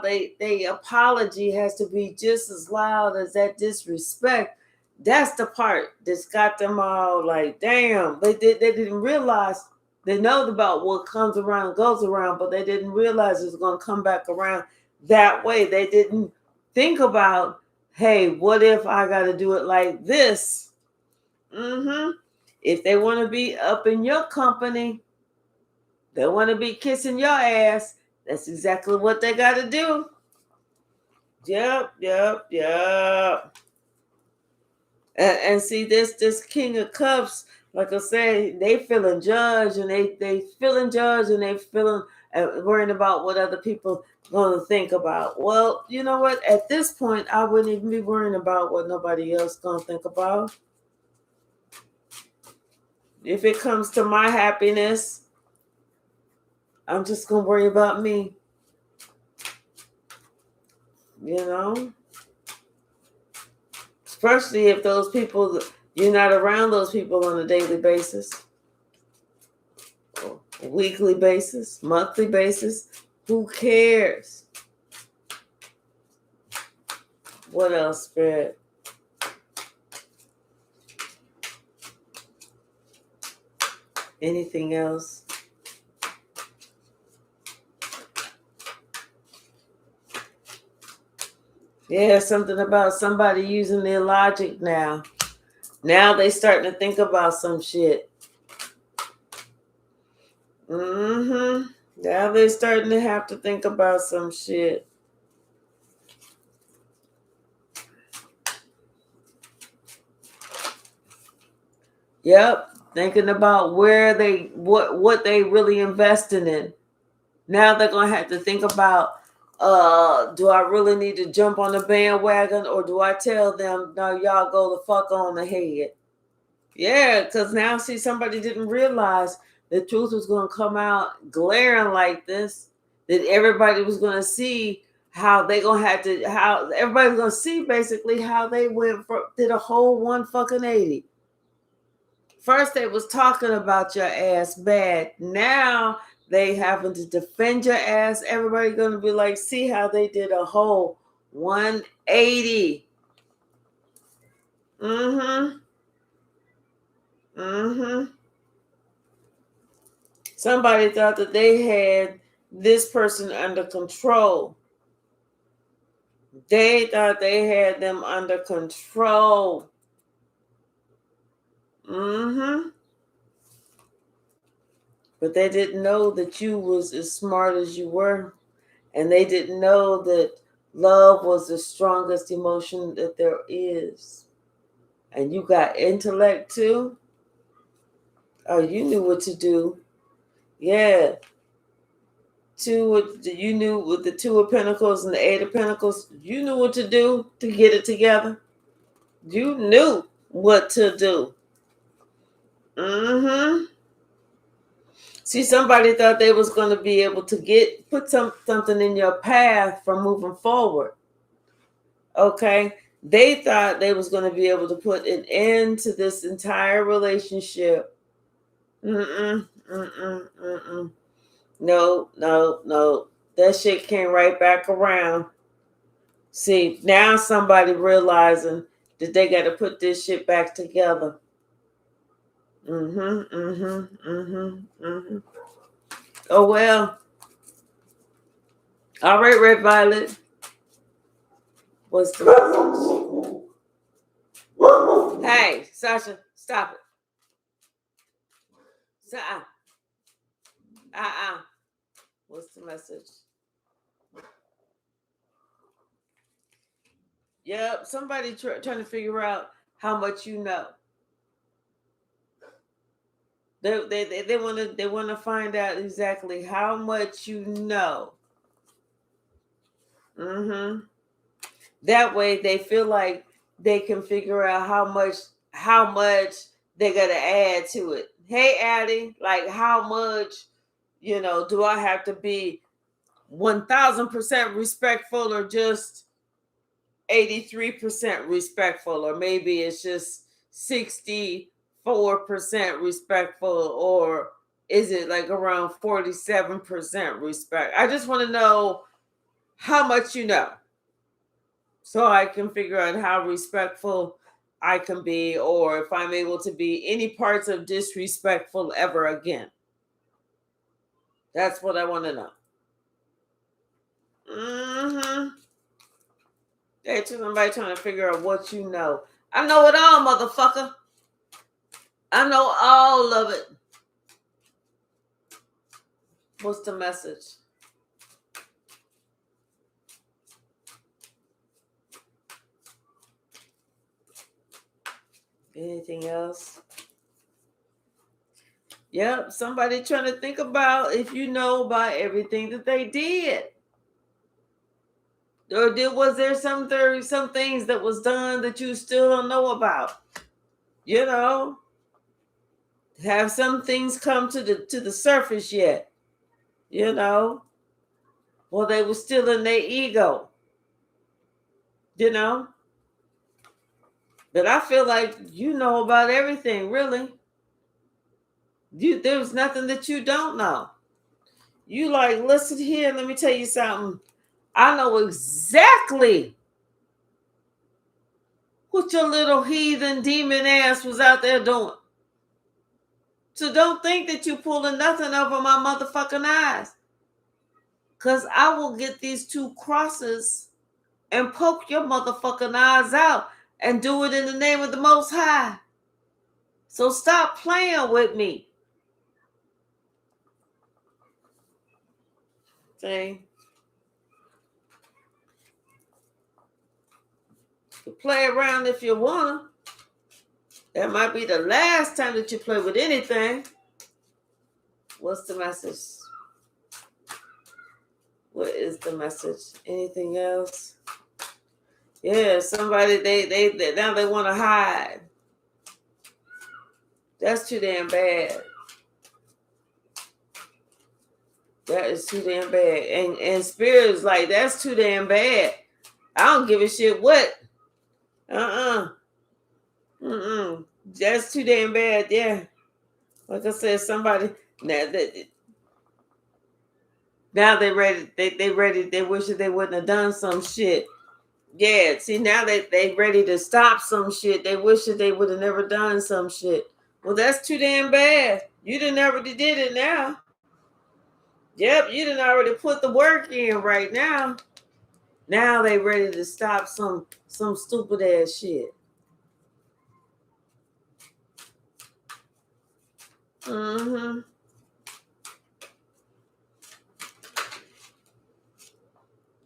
they apology has to be just as loud as that disrespect. That's the part that's got them all like, damn, they didn't realize. They know about what comes around goes around, but they didn't realize it was going to come back around that way. They didn't think about, hey, what if I got to do it like this? If they want to be up in your company, they want to be kissing your ass, that's exactly what they got to do. Yep. And see, this King of Cups, like I said, they feeling judged, and they feeling judged, and they feeling worrying about what other people going to think about. Well, you know what? At this point, I wouldn't even be worrying about what nobody else going to think about. If it comes to my happiness, I'm just going to worry about me. You know? Especially if those people, you're not around those people on a daily basis, or weekly basis, monthly basis. Who cares? What else, Spirit? Anything else? Yeah, something about somebody using their logic now. Now they starting to think about some shit. Now they starting to have to think about some shit. Yep, thinking about what they really investing in. Now they're gonna have to think about, do I really need to jump on the bandwagon, or do I tell them, no, y'all go the fuck on ahead? Yeah, because now, see, somebody didn't realize the truth was going to come out glaring like this, that everybody was going to see how they going to have to, how everybody's going to see basically how they did a whole 180. First, they was talking about your ass bad. Now they having to defend your ass. Everybody going to be like, see how they did a whole 180. Somebody thought that they had this person under control. They thought they had them under control. But they didn't know that you was as smart as you were. And they didn't know that love was the strongest emotion that there is. And you got intellect too. Oh, you knew what to do. Yeah. You knew with the Two of Pentacles and the Eight of Pentacles, you knew what to do to get it together. You knew what to do. Mm-hmm. See, somebody thought they was going to be able to put something in your path for moving forward. Okay? They thought they was going to be able to put an end to this entire relationship. Mm-mm, mm-mm, mm-mm. No, no, no. That shit came right back around. See, now somebody realizing that they got to put this shit back together. Mm-hmm, mm-hmm, mm-hmm, mm-hmm. Oh, well. All right, Red Violet. What's the message? Hey, Sasha, stop it. What's the message? Yep, somebody trying to figure out how much you know. They want to find out exactly how much you know. Mm-hmm. That way they feel like they can figure out how much they gotta add to it. Hey Addie, like how much, do I have to be 1000% respectful or just 83% respectful, or maybe it's just 64% respectful, or is it like around 47% respect? I just want to know how much you know so I can figure out how respectful I can be, or if I'm able to be any parts of disrespectful ever again. That's what I want to know. Mm-hmm. Hey, to somebody trying to figure out what you know. I know it all, motherfucker. I know all of it. What's the message? Anything else? Yep, somebody trying to think about if you know about everything that they did. Or was there some things that was done that you still don't know about? Have some things come to the surface yet? Well, they were still in their ego. But I feel like you know about everything, really. There's nothing that you don't know. You like, listen here, let me tell you something. I know exactly what your little heathen demon ass was out there doing. So don't think that you pulling nothing over my motherfucking eyes. Because I will get these two crosses and poke your motherfucking eyes out and do it in the name of the Most High. So stop playing with me. See? You play around if you want to. That might be the last time that you play with anything. What's the message? What is the message? Anything else? Yeah, somebody they now they want to hide. That's too damn bad. That is too damn bad. And spirit is like, that's too damn bad. I don't give a shit what. That's too damn bad. Yeah. Like I said, somebody now they ready. They ready. They wish that they wouldn't have done some shit. Yeah. See, now they ready to stop some shit. They wish that they would have never done some shit. Well, that's too damn bad. You done already did it now. Yep, you done already put the work in right now. Now they ready to stop some stupid ass shit. Mm-hmm.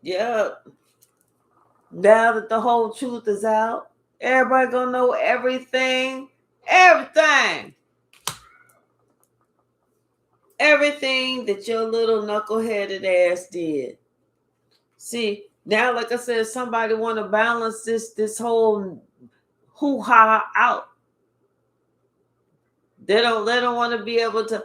Yep. Now that the whole truth is out, everybody gonna know everything. Everything. Everything that your little knuckleheaded ass did. See, now, like I said, somebody want to balance this whole hoo-ha out. They don't want to be able to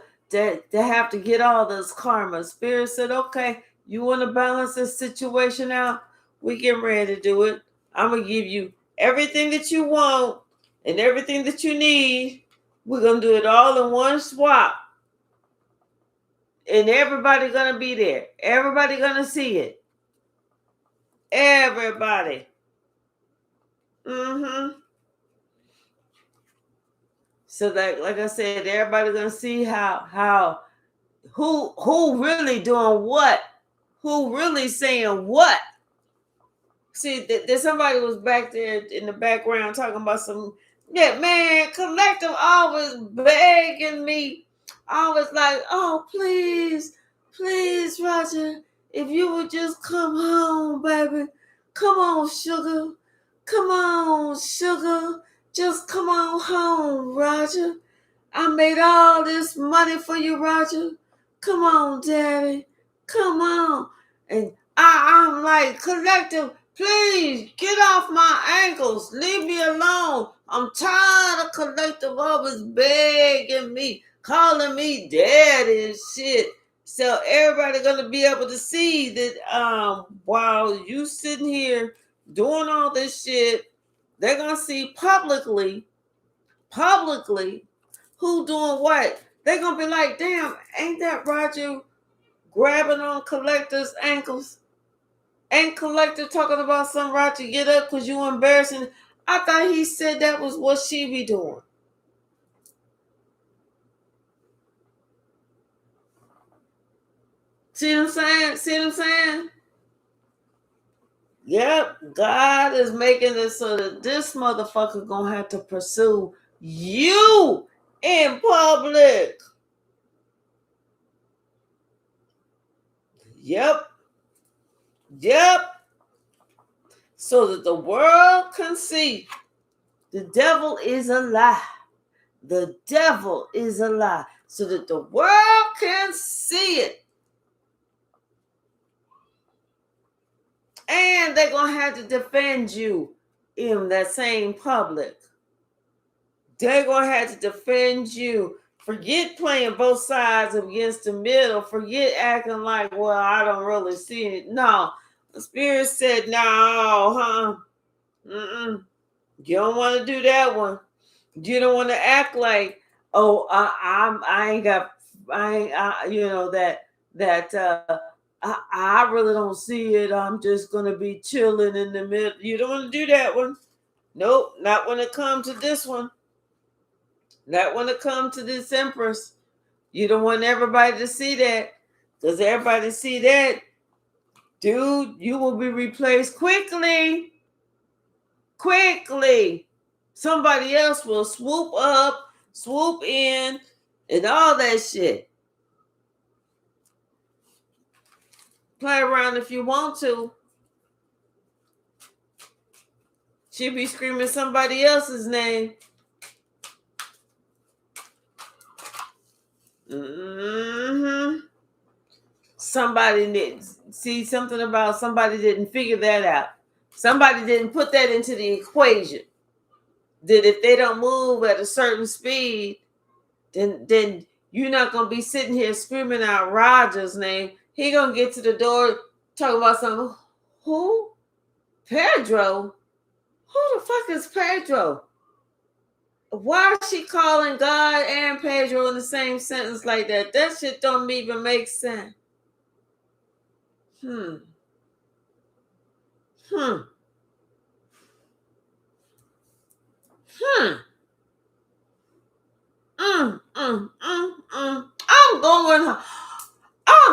have to get all this karma. Spirit said, okay, you want to balance this situation out? We get ready to do it. I'm going to give you everything that you want and everything that you need. We're going to do it all in one swap. And everybody going to be there. Everybody going to see it. Everybody. So that, like I said, everybody's going to see how who really doing what, who really saying what. See, there's somebody was back there in the background talking about some, yeah, man, Collective always begging me. Always like, oh, please, Roger, if you would just come home, baby. Come on, sugar. Come on, sugar. Just come on home, Roger. I made all this money for you, Roger. Come on, Daddy. Come on. And I'm like, Collective, please get off my ankles. Leave me alone. I'm tired of Collective always begging me, calling me daddy and shit. So everybody gonna be able to see that while you sitting here doing all this shit, they're gonna see publicly who doing what. They're gonna be like, damn, ain't that Roger grabbing on Collector's ankles? Ain't Collector talking about some Roger get up because you embarrassing? I thought he said that was what she be doing. See what I'm saying? Yep, God is making it so that this motherfucker gonna have to pursue you in public. Yep. So that the world can see the devil is a lie. The devil is a lie. So that the world can see it. And they're going to have to defend you in that same public. They're going to have to defend you. Forget playing both sides against the middle. Forget acting like, well, I don't really see it. No. The Spirit said, no, You don't want to do that one. You don't want to act like, oh, I really don't see it. I'm just gonna be chilling in the middle. You don't want to do that one. Nope, not when it comes to this one. Not when it comes to this Empress. You don't want everybody to see that. Because everybody see that, dude, you will be replaced quickly. Somebody else will swoop up, swoop in, and all that shit. Play around if you want to. She'll be screaming somebody else's name. Somebody didn't see something about somebody didn't figure that out. Somebody didn't put that into the equation. That if they don't move at a certain speed, then you're not gonna be sitting here screaming out Roger's name. He gonna get to the door talking about something. Who? Pedro? Who the fuck is Pedro? Why is she calling God and Pedro in the same sentence like that? That shit don't even make sense. I'm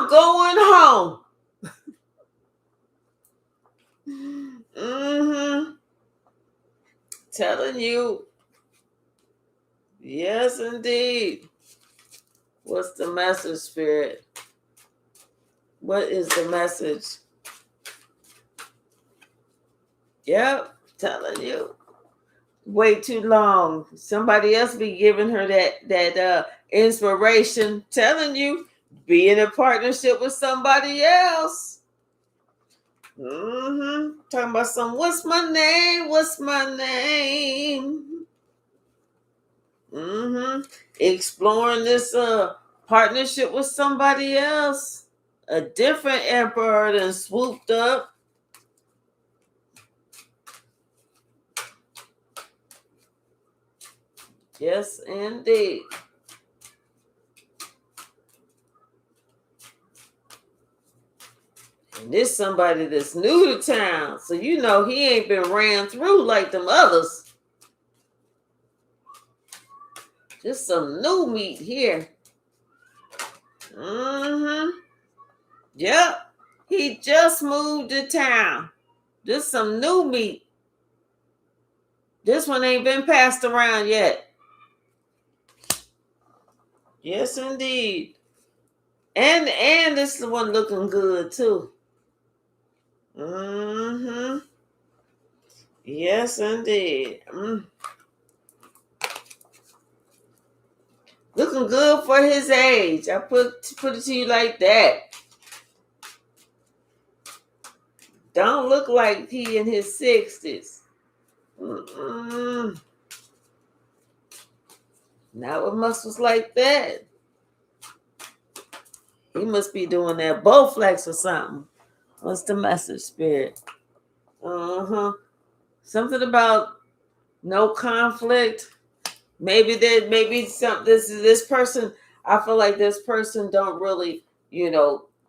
going home. Telling you. Yes, indeed. What's the message, Spirit? What is the message? Yep, telling you. Way too long. Somebody else be giving her that inspiration. Telling you, be in a partnership with somebody else. Talking about some, what's my name? What's my name? Exploring this partnership with somebody else. A different emperor than swooped up. Yes, indeed. And this somebody that's new to town, so you know he ain't been ran through like them others. Just some new meat here. Yep. He just moved to town. Just some new meat. This one ain't been passed around yet. Yes, indeed. And this one looking good too. Yes, indeed. Looking good for his age. I put it to you like that. Don't look like he in his 60s. Not with muscles like that. He must be doing that Bowflex or something. What's the message, Spirit? Something about no conflict. Maybe this person. I feel like this person don't really,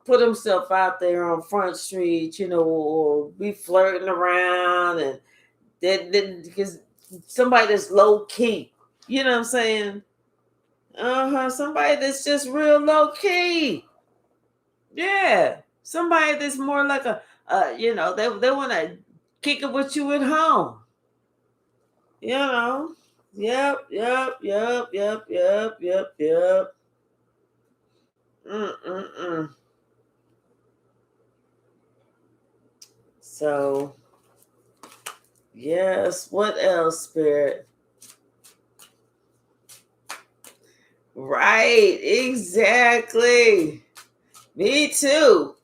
put himself out there on Front Street, or be flirting around, and then because somebody that's low key, you know what I'm saying? Somebody that's just real low key. Yeah, somebody that's more like they want to kick it with you at home. Yep. So, yes, what else, Spirit? Right, exactly. Me too.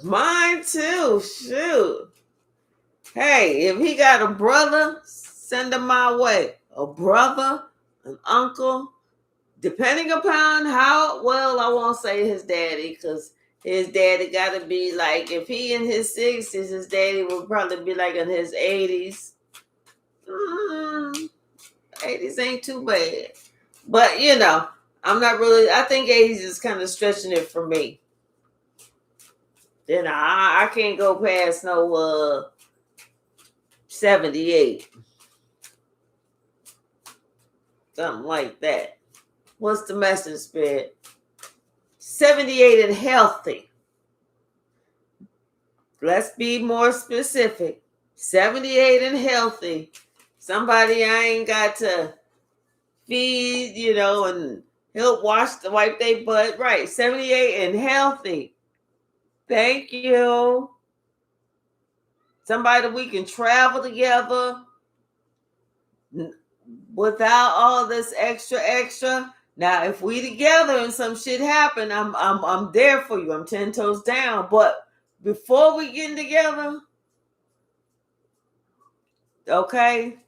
Mine too. Shoot. Hey, if he got a brother, send him my way. A brother, an uncle, depending upon how, well, I won't say his daddy, because his daddy got to be like, if he in his 60s, his daddy will probably be like in his 80s. 80s ain't too bad. But, I'm not really, I think 80s is kind of stretching it for me. Then I can't go past no 78. Something like that. What's the message, Spirit? 78 and healthy. Let's be more specific. 78 and healthy. Somebody I ain't got to feed, and help wipe their butt. Right. 78 and healthy. Thank you. Somebody we can travel together without all this extra. Now, if we together and some shit happen, I'm there for you. I'm 10 toes down. But before we get together, okay.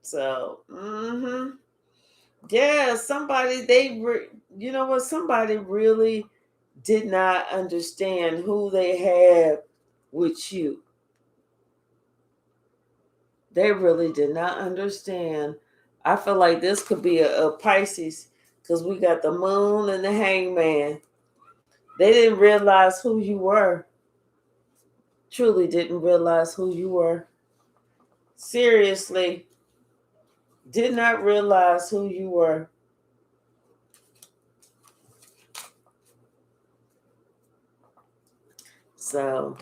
So, yeah, somebody somebody really did not understand who they had with you. They really did not understand. I feel like this could be a Pisces, because we got the moon and the hangman. They didn't realize who you were. Truly didn't realize who you were. Seriously, did not realize who you were. So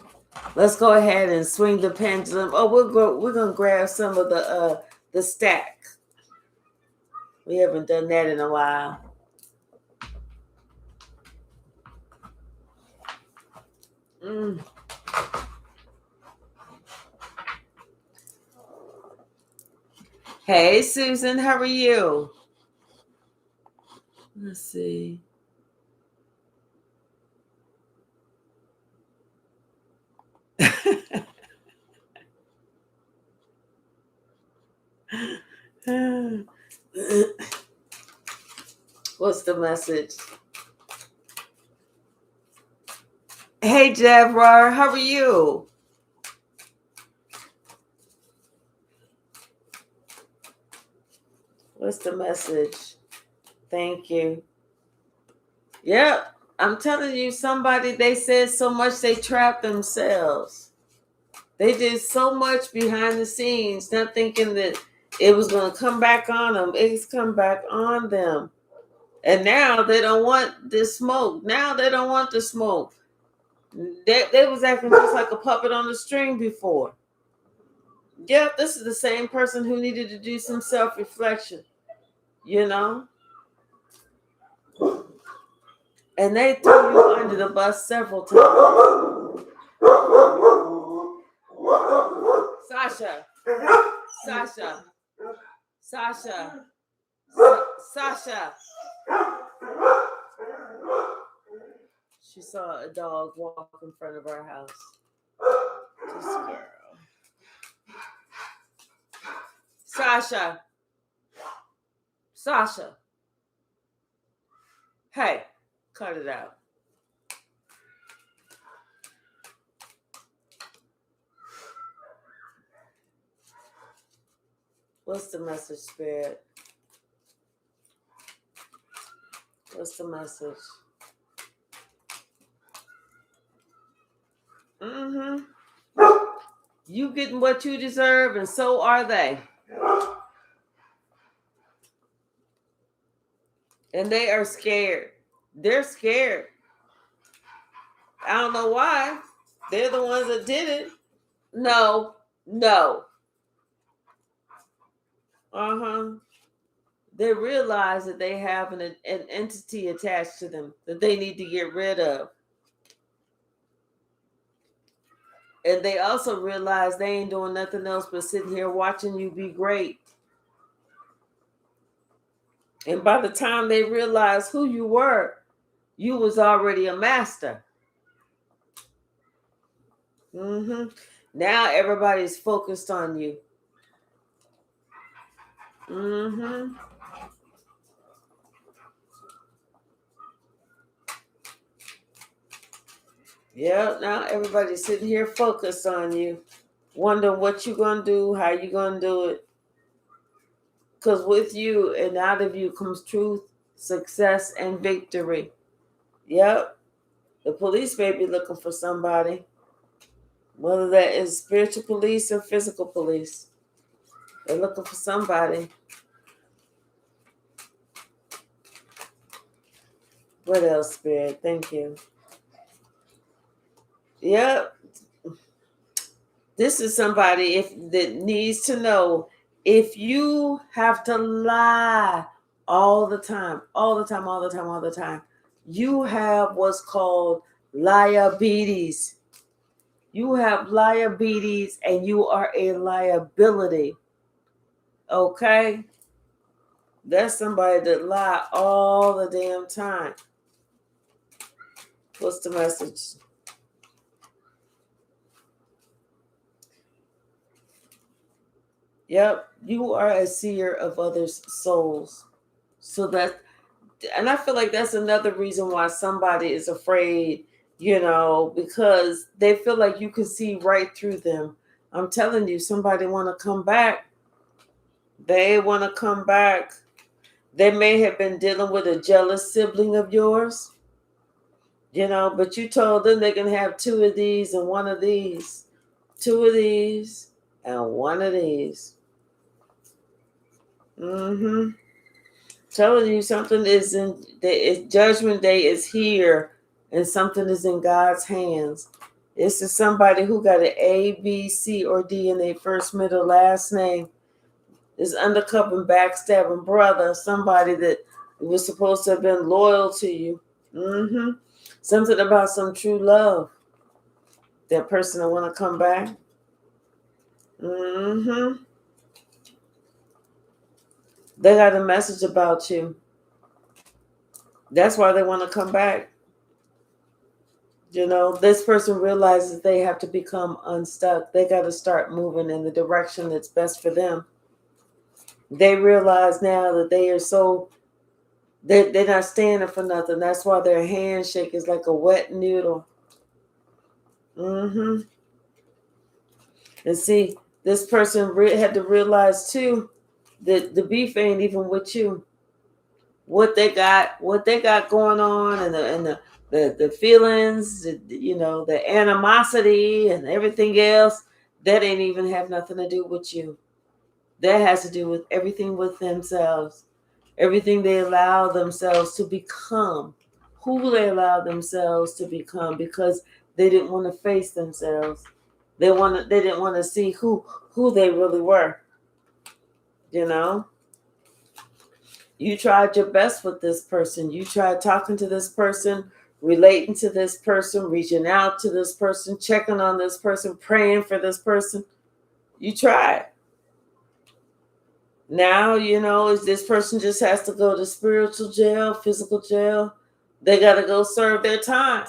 let's go ahead and swing the pendulum. Oh, we're gonna grab some of the stack. We haven't done that in a while. Hey, Susan, how are you? Let's see. What's the message? Hey, Deborah, how are you? What's the message? Thank you. Yep, I'm telling you, somebody, they said so much they trapped themselves. They did so much behind the scenes, not thinking that it was going to come back on them. It's come back on them. And now they don't want the smoke. Now they don't want the smoke. They was acting just like a puppet on the string before. Yep, this is the same person who needed to do some self-reflection, you know? And they threw you under the bus several times. Sasha. Sasha. Sasha. Sasha. She saw a dog walk in front of our house. This girl. Sasha. Sasha. Hey, cut it out. What's the message, Spirit? What's the message? You getting what you deserve, and so are they. And they are scared. They're scared. I don't know why. They're the ones that did it. No. They realize that they have an entity attached to them that they need to get rid of. And they also realize they ain't doing nothing else but sitting here watching you be great. And by the time they realize who you were, you was already a master. Now everybody's focused on you. Yeah, now everybody's sitting here focused on you, wondering what you're going to do, how you're going to do it. Because with you and out of you comes truth, success, and victory. Yep. The police may be looking for somebody, whether that is spiritual police or physical police. They're looking for somebody. What else, Spirit? Thank you. Yep. This is somebody that needs to know, if you have to lie all the time, you have what's called liabilities. You have liabilities and you are a liability. Okay? That's somebody that lie all the damn time. What's the message? Yep, you are a seer of others' souls. So and I feel like that's another reason why somebody is afraid, because they feel like you can see right through them. I'm telling you, somebody want to come back. They want to come back. They may have been dealing with a jealous sibling of yours, but you told them they can have two of these and one of these, two of these and one of these. Telling you something Judgment Day is here, and something is in God's hands. This is somebody who got an A, B, C, or D in their first, middle, last name. This undercover, backstabbing brother, somebody that was supposed to have been loyal to you. Something about some true love. That person that want to come back. They got a message about you. That's why they want to come back. This person realizes they have to become unstuck. They got to start moving in the direction that's best for them. They realize now that they are so, they're not standing for nothing. That's why their handshake is like a wet noodle. Mm-hmm. And see, this person had to realize too that the beef ain't even with you. What they got going on, and the feelings, the animosity and everything else, that ain't even have nothing to do with you. That has to do with everything with themselves, everything they allow themselves to become, who they allow themselves to become, because they didn't want to face themselves. They didn't want to see who they really were. You know, you tried your best with this person. You tried talking to this person, relating to this person, reaching out to this person, checking on this person, praying for this person. You tried. Now, is this person just has to go to spiritual jail, physical jail. They got to go serve their time,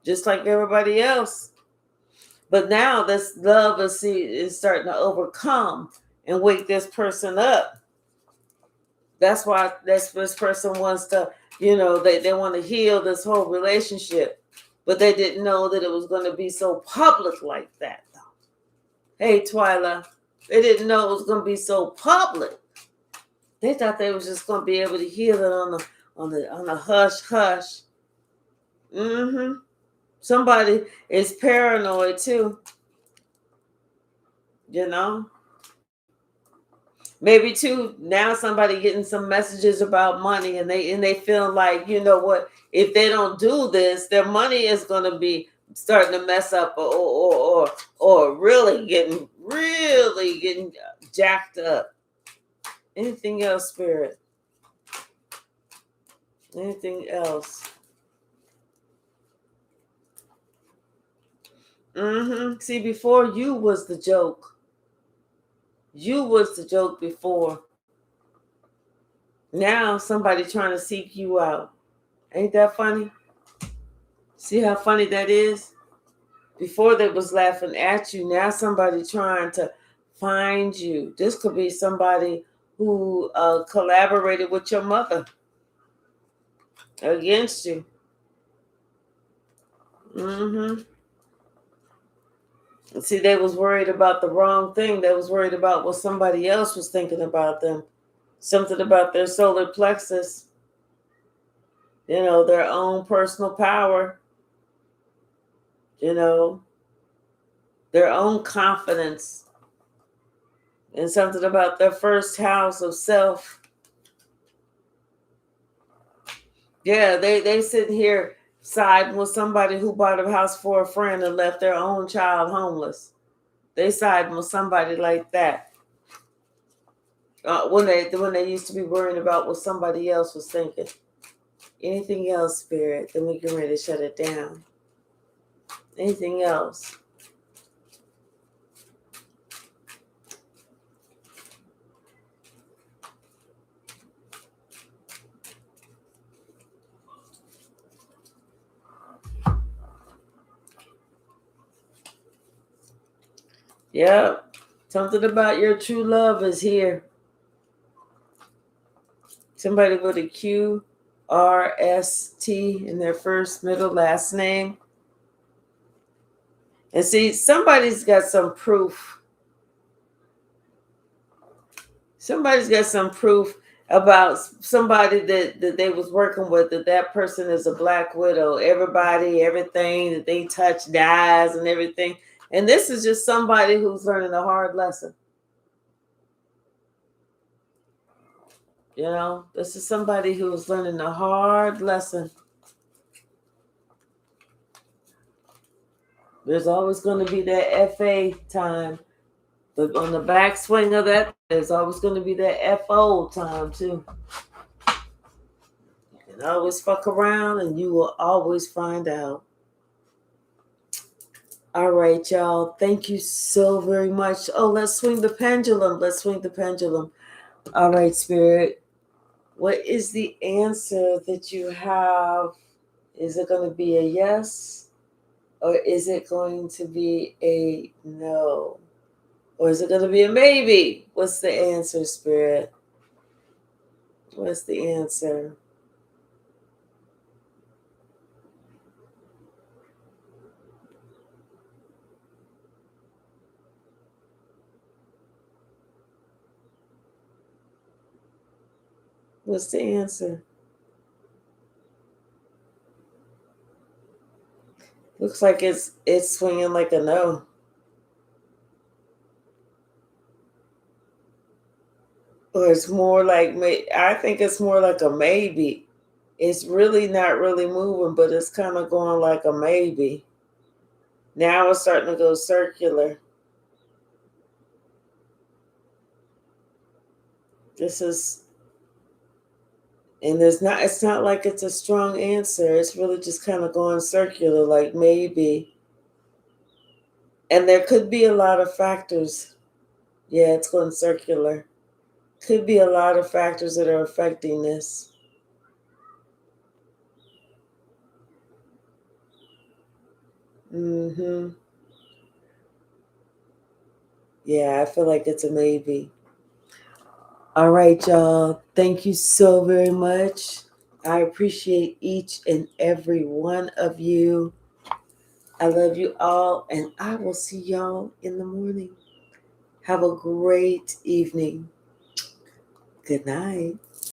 just like everybody else. But now this love is starting to overcome and wake this person up. That's why this person wants to, they want to heal this whole relationship. But they didn't know that it was going to be so public like that, though. Hey, Twyla, they didn't know it was going to be so public. They thought they was just going to be able to heal it on the hush hush. Mm-hmm. Somebody is paranoid too. Maybe too, now somebody getting some messages about money, and they feel like, what, if they don't do this, their money is going to be starting to mess up, or really getting jacked up. Anything else, Spirit? Anything else? Mm-hmm. See, before, you was the joke. You was the joke before. Now somebody trying to seek you out. Ain't that funny? See how funny that is? Before they was laughing at you. Now somebody trying to find you. This could be somebody who collaborated with your mother against you. Mm-hmm. See, they was worried about the wrong thing. They was worried about what somebody else was thinking about them. Something about their solar plexus. Their own personal power. Their own confidence. And something about their first house of self. Yeah, they sitting here siding with somebody who bought a house for a friend and left their own child homeless. They siding with somebody like that. When they used to be worrying about what somebody else was thinking. Anything else, Spirit? Then we get ready to shut it down. Anything else? Yep. Something about your true love is here. Somebody with a Q, R, S, T in their first, middle, last name. And see, somebody's got some proof. Somebody's got some proof about somebody that they was working with, that person is a black widow. Everybody, everything that they touch dies and everything. And this is just somebody who's learning a hard lesson. This is somebody who's learning a hard lesson. There's always going to be that FA time. But on the backswing of that, there's always going to be that FO time too. You can always fuck around and you will always find out. All right, y'all. Thank you so very much. Oh, let's swing the pendulum. Let's swing the pendulum. All right, Spirit. What is the answer that you have? Is it going to be a yes? Or is it going to be a no? Or is it going to be a maybe? What's the answer, Spirit? What's the answer? What's the answer? Looks like it's swinging like a no. Or it's more like, I think it's more like a maybe. It's really not really moving, but it's kind of going like a maybe. Now it's starting to go circular. This is, and it's not like it's a strong answer. It's really just kind of going circular, like maybe. And there could be a lot of factors. Yeah, it's going circular. Could be a lot of factors that are affecting this. Mm-hmm. Yeah, I feel like it's a maybe. All right, y'all. Thank you so very much. I appreciate each and every one of you. I love you all, and I will see y'all in the morning. Have a great evening. Good night.